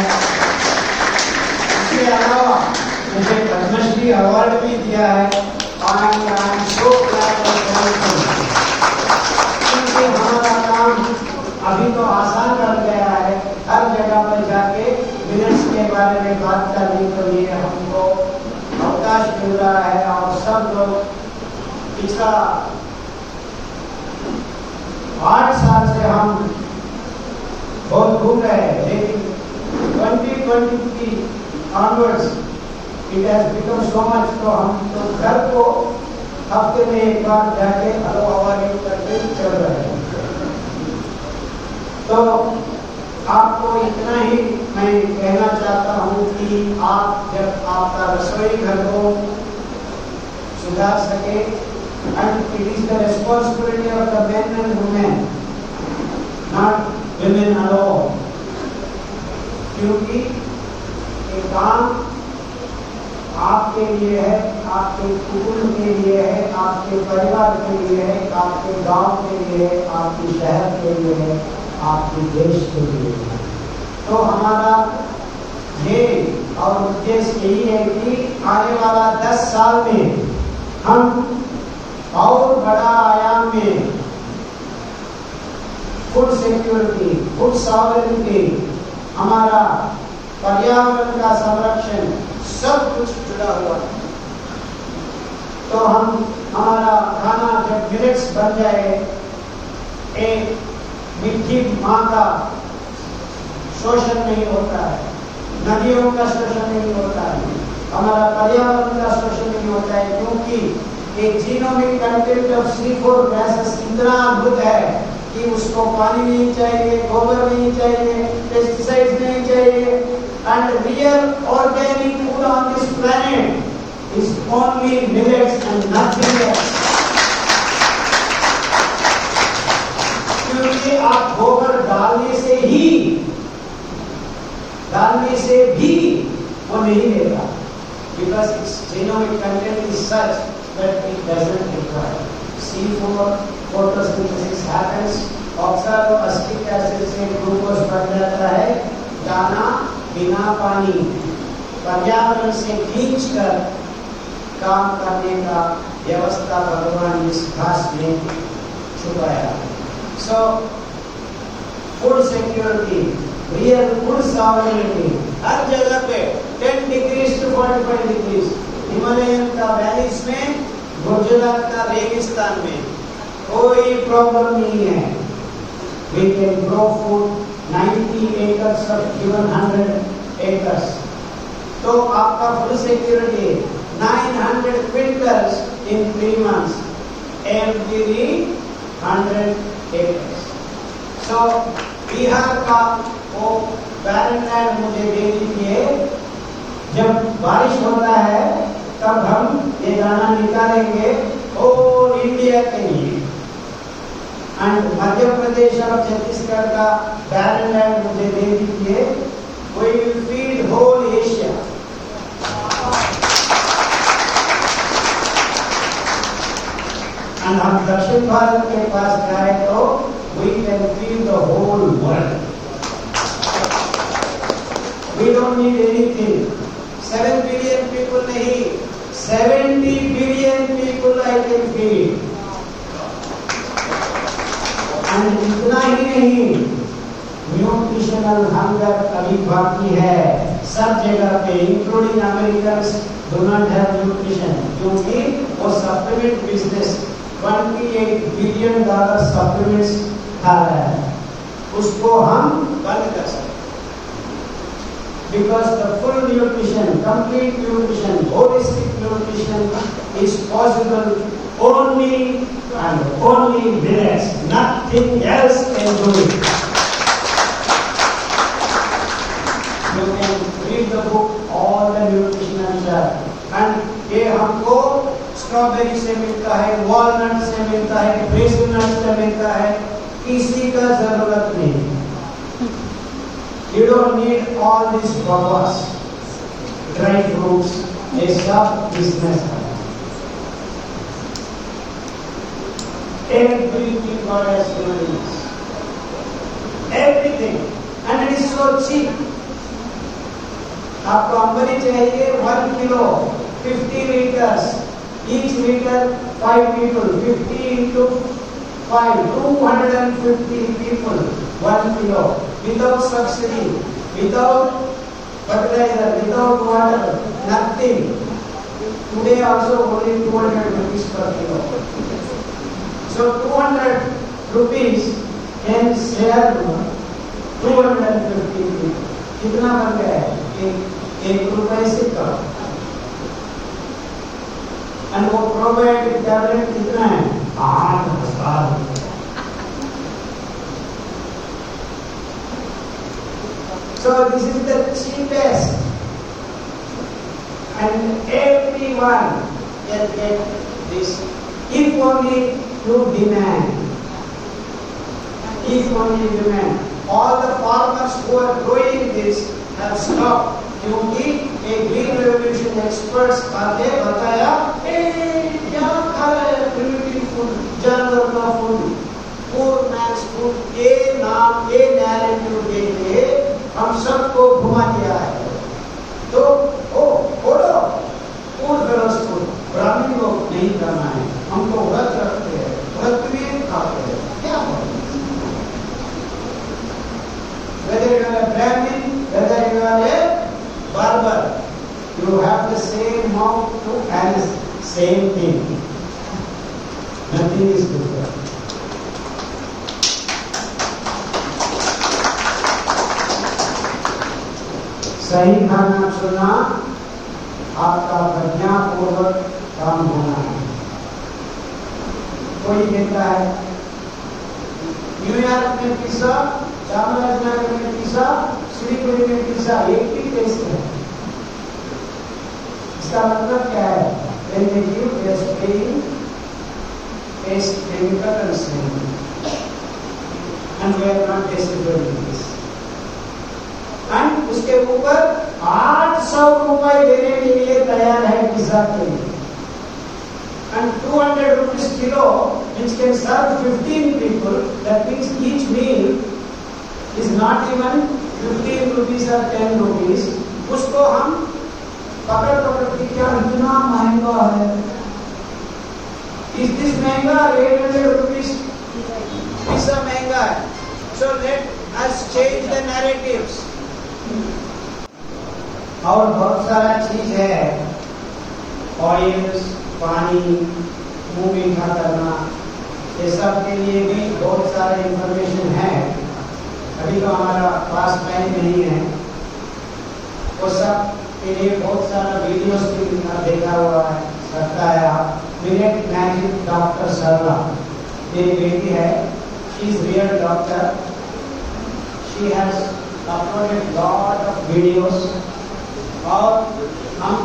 इसके अलावा मुझे पद्मश्री अवार्ड भी दिया है। आई एम सो ग्लैड क्योंकि हमारा काम अभी तो आसान कर गया है, हर जगह पर जाके मिनट्स के बारे में बात करने के लिए हमको अवकाश मिल रहा है। और सब लोग पिछला 8 साल से हम बहुत घूम रहे हैं, लेकिन 2023 onwards it has become so much, तो हम तो घर को हफ्ते में एक बार जाके हेलो हाउ आर यू करके चल रहे हैं। तो आपको इतना ही मैं कहना चाहता हूँ कि आप जब आपका रसोई घर को सुधार सके, and it is the responsibility of the main and women, not women alone, क्योंकि ये काम आपके लिए है, आपके कुटुंब के लिए है, आपके परिवार के लिए है, आपके गांव के लिए है, आपके शहर के लिए है, आपके देश के लिए है। तो हमारा ध्येय और उद्देश्य यही है कि आने वाला 10 साल में हम और बड़ा आयाम में फूड सिक्योरिटी, फूड सॉवरेनिटी, हमारा पर्यावरण का संरक्षण, सब कुछ जुड़ा हुआ है। तो हम हमारा खाना जब मिलेट्स बन जाए, एक मिट्टी माँ का शोषण नहीं होता है, नदियों का शोषण नहीं होता है, हमारा पर्यावरण का शोषण नहीं होता है, क्योंकि एक genomic content of C4 gases इतना अद्भुत है कि उसको पानी नहीं चाहिए, गोबर नहीं चाहिए, पेस्टिसाइड्स नहीं चाहिए, and real organic food on this planet is only millets and nothing else. क्योंकि आप गोबर डालने से भी वो नहीं लेगा, because its genomic content is such that it doesn't require C4 photosynthesis happens, oxaloacetic acid से ग्लूकोज बन जाता है, दाना बिना पानी पर्यावरण से खींचकर काम करने का व्यवस्था भगवान इस घास में छुपाया। So food security, real food sovereignty, हर जगह पे 10 डिग्रीज to 45 डिग्रीज, हिमालयन का वैलीज में, गुजरात का रेगिस्तान में कोई प्रॉब्लम नहीं है। We can grow food 90 acres of given 100 acres. तो आपका food security 900 quintals in 3 months every 100 acres. So Bihar का वो बैरन लैंड मुझे दे दीजिए, जब बारिश होता है तब हम ये दाना निकालेंगे और इंडिया के लिए, एंड मध्य प्रदेश और छत्तीसगढ़ का बैरन लैंड मुझे दे दीजिए, we will feed whole Asia. And हम दक्षिण भारत के पास जाए तो we can feed the whole world. We don't need anything. 7 billion people नहीं, 70 billion people I can feed. And इतना ही नहीं, न्यूट्रिशनल हंगर अभी बाकी है सब जगह पे, including Americans do not have nutrition, क्योंकि वो सप्लीमेंट बिजनेस $28 billion सप्लीमेंट्स खा रहा है, उसको हम बंद कर सकते, because the full nutrition, complete nutrition, holistic nutrition is possible only and only millets, nothing else can do it. You can read the book, all the nutrition and ये हमको स्ट्रॉबेरी से मिलता है, वॉलनट से मिलता है, हेज़लनट से मिलता है, किसी का जरूरत नहीं. You don't need all these babas, dry fruits, ये सब business है. Everything God has given us. Everything. And it is so cheap. आपको अंबरी चाहिए 1 kilo, 50 liters. Each liter 5 people. 50 into 5, 250 people. 1 kilo. Without subsidy, without fertilizer, without water, nothing. Today also only 200 rupees per kilo. So 200 rupees can serve 250 people. कितना बन गया है? एक रुपए से कम. And वो प्रोबायोटिक टैबलेट कितना है? 8,000. So this is the cheapest, and everyone can get this if only you demand. If only you demand. All the farmers who are growing this have stopped. क्योंकि एक ग्रीन रेवोल्यूशन एक्सपर्ट्स आके बताया, क्या खा रहे हैं प्रिमिटिव फूड, जानवर का फूड, poor man's food, ये नाम, ये नैरेटिव देके हम सबको घुमा दिया है. तो बोलो फूड व्यवस्था ब्राह्मण लोग नहीं करना है, हमको व्रत रखते हैं, व्रत में खाते हैं, क्या बोलो? Whether you are a Brahmin, whether you are a barber, you have the same mouth to and same thing. Nothing is different. सही खाना चुनना आपका प्रज्ञापूर्वक काम होना है. कोई कहता है न्यूयॉर्क में पिज्जा, चामराजनगर में पिज्जा, सिलीगुड़ी में पिज्जा, एक ही टेस्ट है. इसका मतलब क्या है? When they give, they are spraying taste chemical and saying, and we are not distributing this. And उसके ऊपर 800 रुपए देने के लिए तैयार है पिज्जा के लिए. And 200 rupees kilo, which can serve 15 people, that means each meal is not even 15 rupees or 10 rupees. उसको हम पकड़ के क्या इतना महंगा है? Is this महंगा? 800 rupees पिज्जा महंगा है. So let us change the narratives. और बहुत सारा चीज है, ऑयल्स, पानी, मुंह मीठा करना, ये सब के लिए भी बहुत सारे इंफॉर्मेशन है. अभी तो हमारा पास टाइम नहीं है, वो सब के लिए बहुत सारा वीडियोस भी देखा हुआ है, सकता है आप. मिलेट मैजिक डॉक्टर सरला, ये बेटी है, she is real doctor. She has uploaded lot of videos. और हम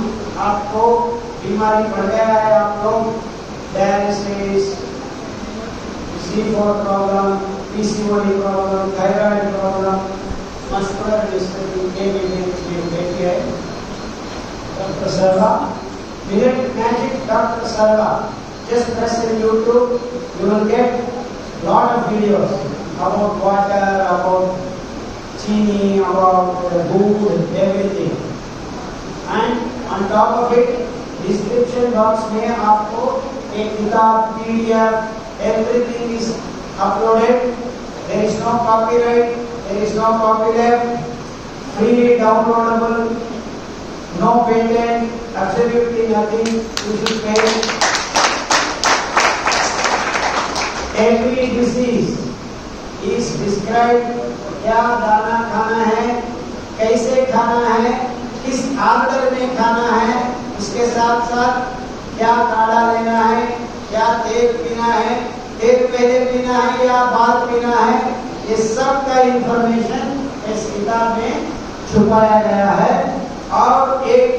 आपको बीमारी बढ़ गया है, आप लोग dialysis, C4 problem, PCOD problem, thyroid problem, muscular dystrophy के लिए देखिए doctor Sarla, millet magic doctor Sarla. Just press in YouTube, you will get lot of videos about water, about chini, about food, everything. And on top of it, description box में आपको एक किताब, PDF, everything is uploaded. There is no copyright, there is no copyleft, freely downloadable, no patent, absolutely nothing you should pay. Every disease is described, क्या दाना खाना है, कैसे खाना है, किस ऑर्डर में खाना है, उसके साथ साथ क्या काढ़ा लेना है, क्या तेल पीना है, तेल पहले पीना है या बाद पीना है, ये सब का इंफॉर्मेशन इस किताब में छुपाया गया है। और एक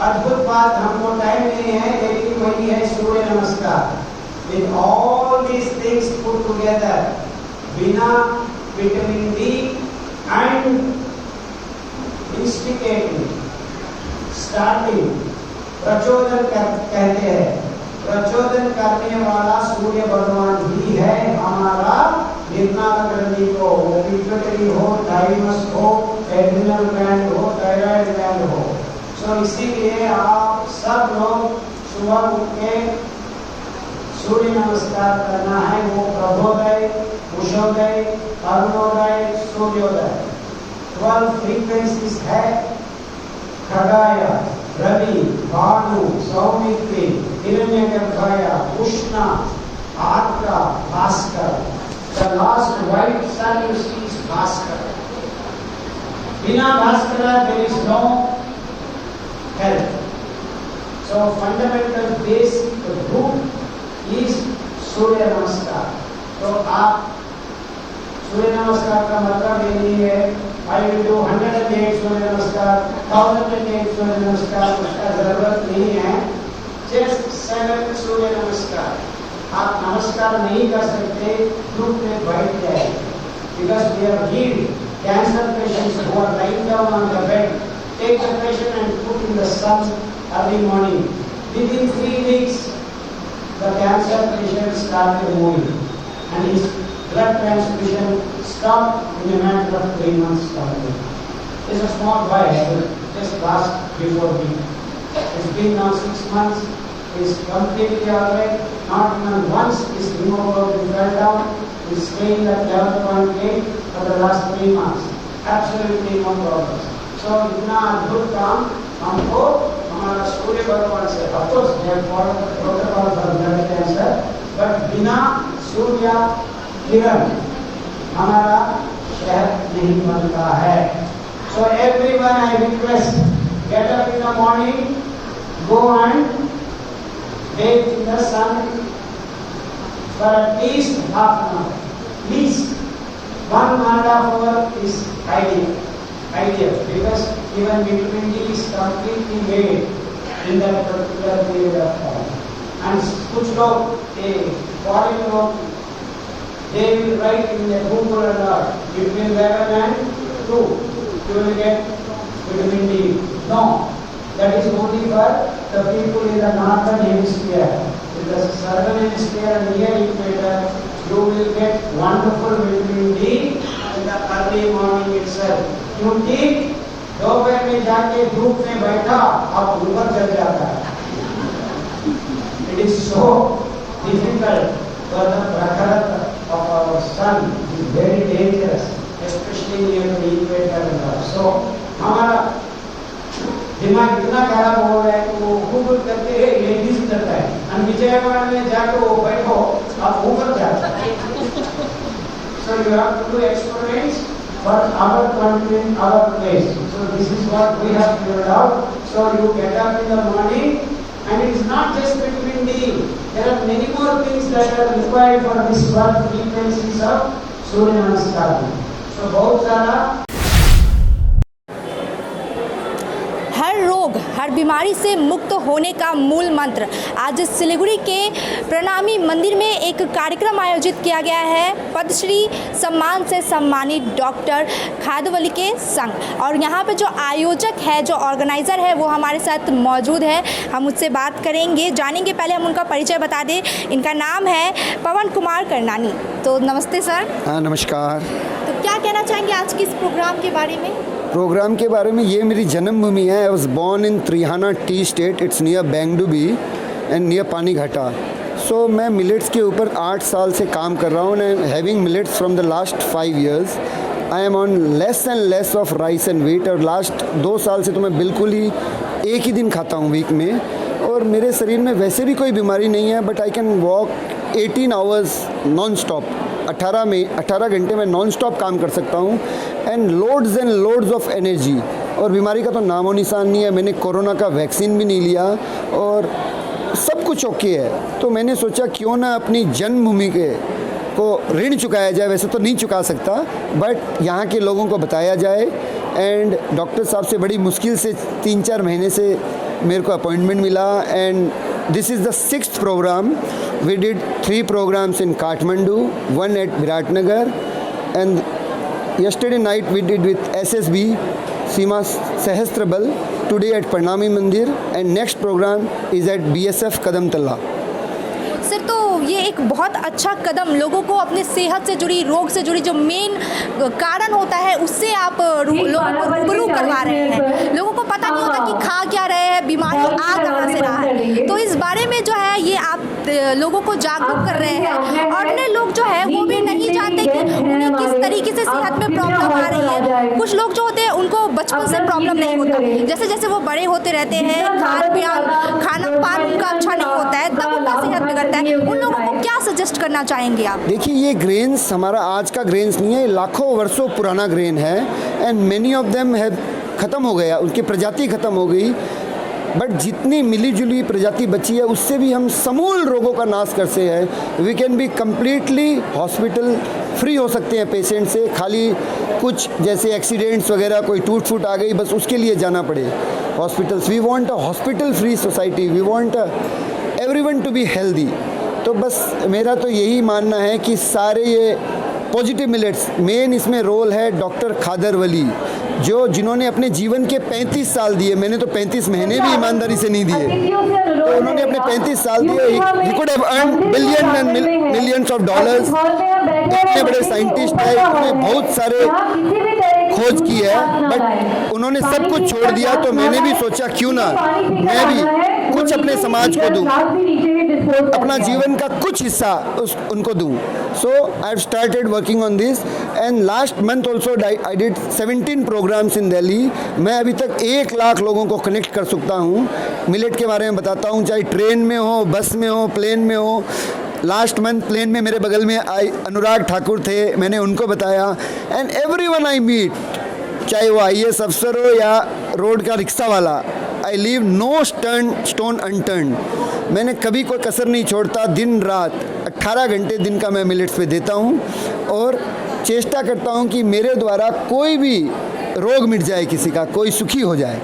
अद्भुत बात, हमको टाइम नहीं है लेकिन वही है सूर्य नमस्कार। With all these things put together, बिना vitamin D and instigating, starting, प्रचोदन कहते हैं, प्रचोदन करने वाला सूर्य भगवान ही है हमारा निर्नाल ग्रंथि को, वो पिट्यूटरी हो, थाइमस हो, एड्रिनल ग्लैंड हो, थायराइड ग्लैंड हो। सो इसीलिए आप सब लोग सुबह उठ के सूर्य नमस्कार करना है। वो प्रभोदय, उषोदय, अरुणोदय, सूर्योदय 12 फ्रीक्वेंसीज है। खगाय, रवि, भानु, सौमित्री, हिरण्यगर्भाय, उष्ण, आर्द्र, Bhaskar. The last white sun you see is Bhaskar. बिना Bhaskar there is no health. So fundamental basic root is सूर्य नमस्कार। तो आप सूर्य नमस्कार का मतलब ये नहीं है I will do 108 सूर्य नमस्कार, 1008 सूर्य नमस्कार, उसका जरूरत नहीं है। Just 7 सूर्य नमस्कार। आप नमस्कार नहीं कर सकते, ग्रुप में बैठ जाए। Because we have healed cancer patients who are lying down on the bed. Take the patient and put in the sun early morning. Within 3 weeks, the cancer patient started moving, and his blood transfusion stopped in a matter of 3 months. It's a small boy, just last before me. It's been now 6 months. He's completely alright. Not even once his hemoglobin fell down. He's staying at 11.8 for the last 3 months. Absolutely no problems. So इतना अद्भुत काम हमको हमारा सूर्य भगवान से, of course they have followed the protocol for blood cancer, but बिना सूर्य किरण हमारा शहर नहीं बनता है। So everyone I request, get up in the morning, go and bathe in the sun for at least half an hour. Least 1.5 hours is ideal, because even vitamin D is completely made in that particular period of time. And कुछ लोग, foreign लोग, they will write in their Google and all, between 11 and 2, you will get vitamin D. No, that is only for the people in the northern hemisphere. In the southern hemisphere and near equator, you will get wonderful vitamin D in the early morning itself. क्योंकि दोपहर में जाके धूप में बैठा आप ऊपर चल जाता है। It is so difficult for the prakarata of our sun. It is very dangerous, especially near the equator and all. So हमारा दिमाग इतना खराब हो रहा है कि वो गूगल करके लेडीज करता है, और विजयवाड़ा में जाके वो बैठो आप ऊपर जाते हैं। So you have to do experiments for our country, our place. So this is what we have figured out. So you get up in the morning, and it is not just vitamin D. There are many more things that are required for this 12 frequencies of Surya Namaskar. So बहुत सारा हर रोग, हर बीमारी से मुक्त होने का मूल मंत्र। आज सिलीगुड़ी के प्रणामी मंदिर में एक कार्यक्रम आयोजित किया गया है पद्मश्री सम्मान से सम्मानित डॉक्टर खादरवली के संग, और यहाँ पे जो आयोजक है, जो ऑर्गेनाइज़र है, वो हमारे साथ मौजूद है। हम उससे बात करेंगे, जानेंगे। पहले हम उनका परिचय बता दें। इनका नाम है पवन कुमार करनानी। तो नमस्ते सर। हाँ, नमस्कार। तो क्या कहना चाहेंगे आज के इस प्रोग्राम के बारे में? प्रोग्राम के बारे में, ये मेरी जन्मभूमि है। I was born in Trihana tea estate, it's near Bengdubi and near Panighata. सो मैं मिलेट्स के ऊपर 8 साल से काम कर रहा हूँ and having millets from the last 5 years। I am on less and less of rice and wheat, और लास्ट 2 साल से तो मैं बिल्कुल ही एक ही दिन खाता हूँ वीक में, और मेरे शरीर में वैसे भी कोई बीमारी नहीं है, but I can walk 18 hours non stop. 18 घंटे में नॉन स्टॉप काम कर सकता हूँ एंड लोड्स ऑफ एनर्जी, और बीमारी का तो नामो निशान नहीं है। मैंने कोरोना का वैक्सीन भी नहीं लिया और सब कुछ ओके है। तो मैंने सोचा क्यों ना अपनी जन्मभूमि को ऋण चुकाया जाए। वैसे तो नहीं चुका सकता, बट यहाँ के लोगों को बताया जाए। एंड डॉक्टर साहब से बड़ी मुश्किल से 3-4 महीने से मेरे को अपॉइंटमेंट मिला, and this is the 6th program. We did 3 programs in Kathmandu, 1 at Viratnagar, and yesterday night we did with SSB Seema Sahasrabal, today at Pranami Mandir, and next program is at BSF Kadamtala. Sir, तो ये एक बहुत अच्छा कदम, लोगों को अपने सेहत से जुड़ी, रोग से जुड़ी जो मेन कारण होता है उससे आप लोगों को रूबरू करवा रहे हैं। लोगों को पता नहीं होता कि खा क्या रहे हैं, बीमारी आ कहाँ से रहा है। तो इस बारे में जो है ये आप लोगों को जागरूक कर रहे हैं। और अन्य लोग जो है वो भी नहीं जानते कि उन्हें किस तरीके से सेहत में प्रॉब्लम आ रही है। कुछ लोग जो होते हैं उनको बचपन से प्रॉब्लम नहीं होता, जैसे जैसे वो बड़े होते रहते हैं, खाना पान उनका अच्छा नहीं होता है, तब उनका सेहत बिगड़ता है। उन लोगों को क्या सजेस्ट करना चाहेंगे आप? देखिए, ये ग्रेन्स हमारा आज का ग्रेन्स नहीं है, लाखों वर्षों पुराना ग्रेन है, and many of them have ख़त्म हो गया, उनकी प्रजाति ख़त्म हो गई। बट जितनी मिली जुली प्रजाति बची है उससे भी हम समूल रोगों का नाश कर सकते हैं। We can be completely hospital free हो सकते हैं पेशेंट से। खाली कुछ जैसे एक्सीडेंट्स वगैरह, कोई टूट फूट आ गई, बस उसके लिए जाना पड़े hospitals. We want a hospital free society, we want everyone to be healthy. तो बस मेरा तो यही मानना है कि सारे ये पॉजिटिव मिलेट्स, मेन इसमें रोल है डॉक्टर खादरवली, जिन्होंने अपने जीवन के 35 साल दिए। मैंने तो 35 महीने भी ईमानदारी से नहीं दिए, तो उन्होंने अपने 35 साल दिए। He could have earn billion and millions of dollars. इतने बड़े साइंटिस्ट है, उन्होंने बहुत सारे खोज की है, बट उन्होंने सब कुछ छोड़ दिया। तो मैंने भी सोचा क्यों ना मैं भी कुछ अपने समाज को दूं, अपना जीवन का कुछ हिस्सा उनको दूं। So I have started working on this, and last month also I did 17 programmes in Delhi. मैं अभी तक 1 लाख लोगों को कनेक्ट कर सकता हूँ। मिलेट के बारे में बताता हूँ, चाहे ट्रेन में हो, बस में हो, प्लेन में हो। लास्ट मंथ प्लेन में मेरे बगल में अनुराग ठाकुर थे, मैंने उनको बताया। एंड एवरीवन आई मीट, चाहे वो IAS अफसर हो या रोड का रिक्शा वाला, I leave no stone unturn. मैंने कभी कोई कसर नहीं छोड़ता। दिन रात 18 घंटे दिन का मैं मिलेट्स पे देता हूँ, और चेष्टा करता हूँ कि मेरे द्वारा कोई भी रोग मिट जाए, किसी का कोई सुखी हो जाए।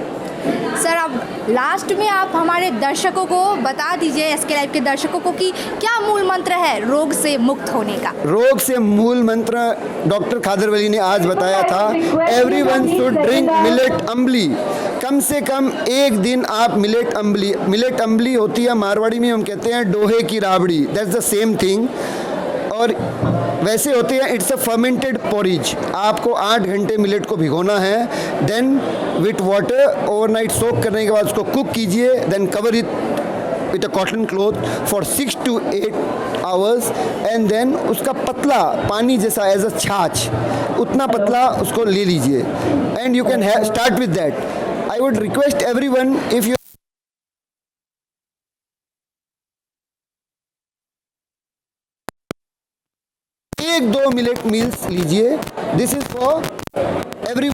सर, अब लास्ट में आप हमारे दर्शकों को बता दीजिए, SK लाइव के दर्शकों को, कि क्या मूल मंत्र है रोग से मुक्त होने का? रोग से मूल मंत्र डॉक्टर खादरवली ने आज बताया था, एवरीवन शुड ड्रिंक मिलेट अम्बली। कम से कम एक दिन आप मिलेट अम्बली होती है, मारवाड़ी में हम कहते हैं डोहे की Rabri, that's the same thing. और वैसे होते हैं, इट्स अ फर्मेंटेड पोरिज। आपको 8 घंटे मिलेट को भिगोना है, then with water overnight soak करने के बाद उसको कुक कीजिए, then cover it with a cotton cloth for 6 to 8 hours, and then उसका पतला पानी जैसा एज अ छाछ, उतना पतला उसको ले लीजिए, and you can start with that. I would request everyone, if you 1-2 millet meals लीजिए। This is for every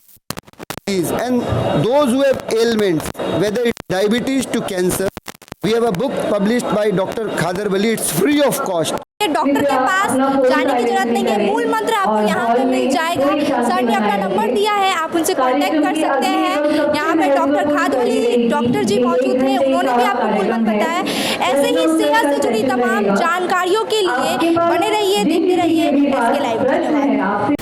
and those who have ailments, whether it's diabetes to cancer. We have a book published by doctor Khadarvali, it's free of cost. Doctor के पास जाने की जरूरत नहीं है, मूल मंत्र आपको यहाँ पे मिल जाएगा। सर ने अपना नंबर दिया है, आप उनसे कांटेक्ट कर सकते हैं। यहाँ पे डॉक्टर खादवली डॉक्टर जी मौजूद हैं, उन्होंने भी आपको मूल मंत्र बताया। ऐसे ही सेहत से जुड़ी तमाम जानकारियों के लिए बने रहिए, देखते रहिए SK लाइव। धन्यवाद।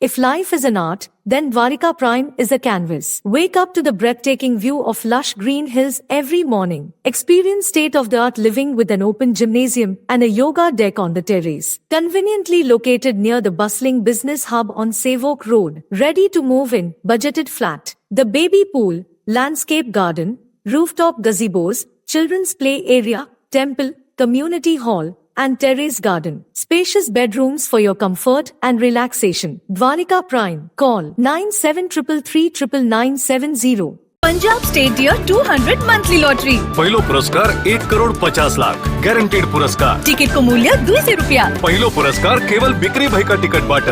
If life is an art, then Dwarika Prime is a canvas. Wake up to the breathtaking view of lush green hills every morning. Experience state-of-the-art living with an open gymnasium and a yoga deck on the terrace. Conveniently located near the bustling business hub on Savoke Road. Ready to move in, budgeted flat. The baby pool, landscape garden, rooftop gazebos, children's play area, temple, community hall, and terrace garden. Spacious bedrooms for your comfort and relaxation. Dwarika Prime. Call 9733399970. Punjab state dear 200 monthly lottery. पहिलो पुरस्कार 1,50,00,000 गॅरंटेड पुरस्कार. टिकट को मूल्य 200 रुपया. पहिलो पुरस्कार केवल बिक्री भयका टिकट बाट.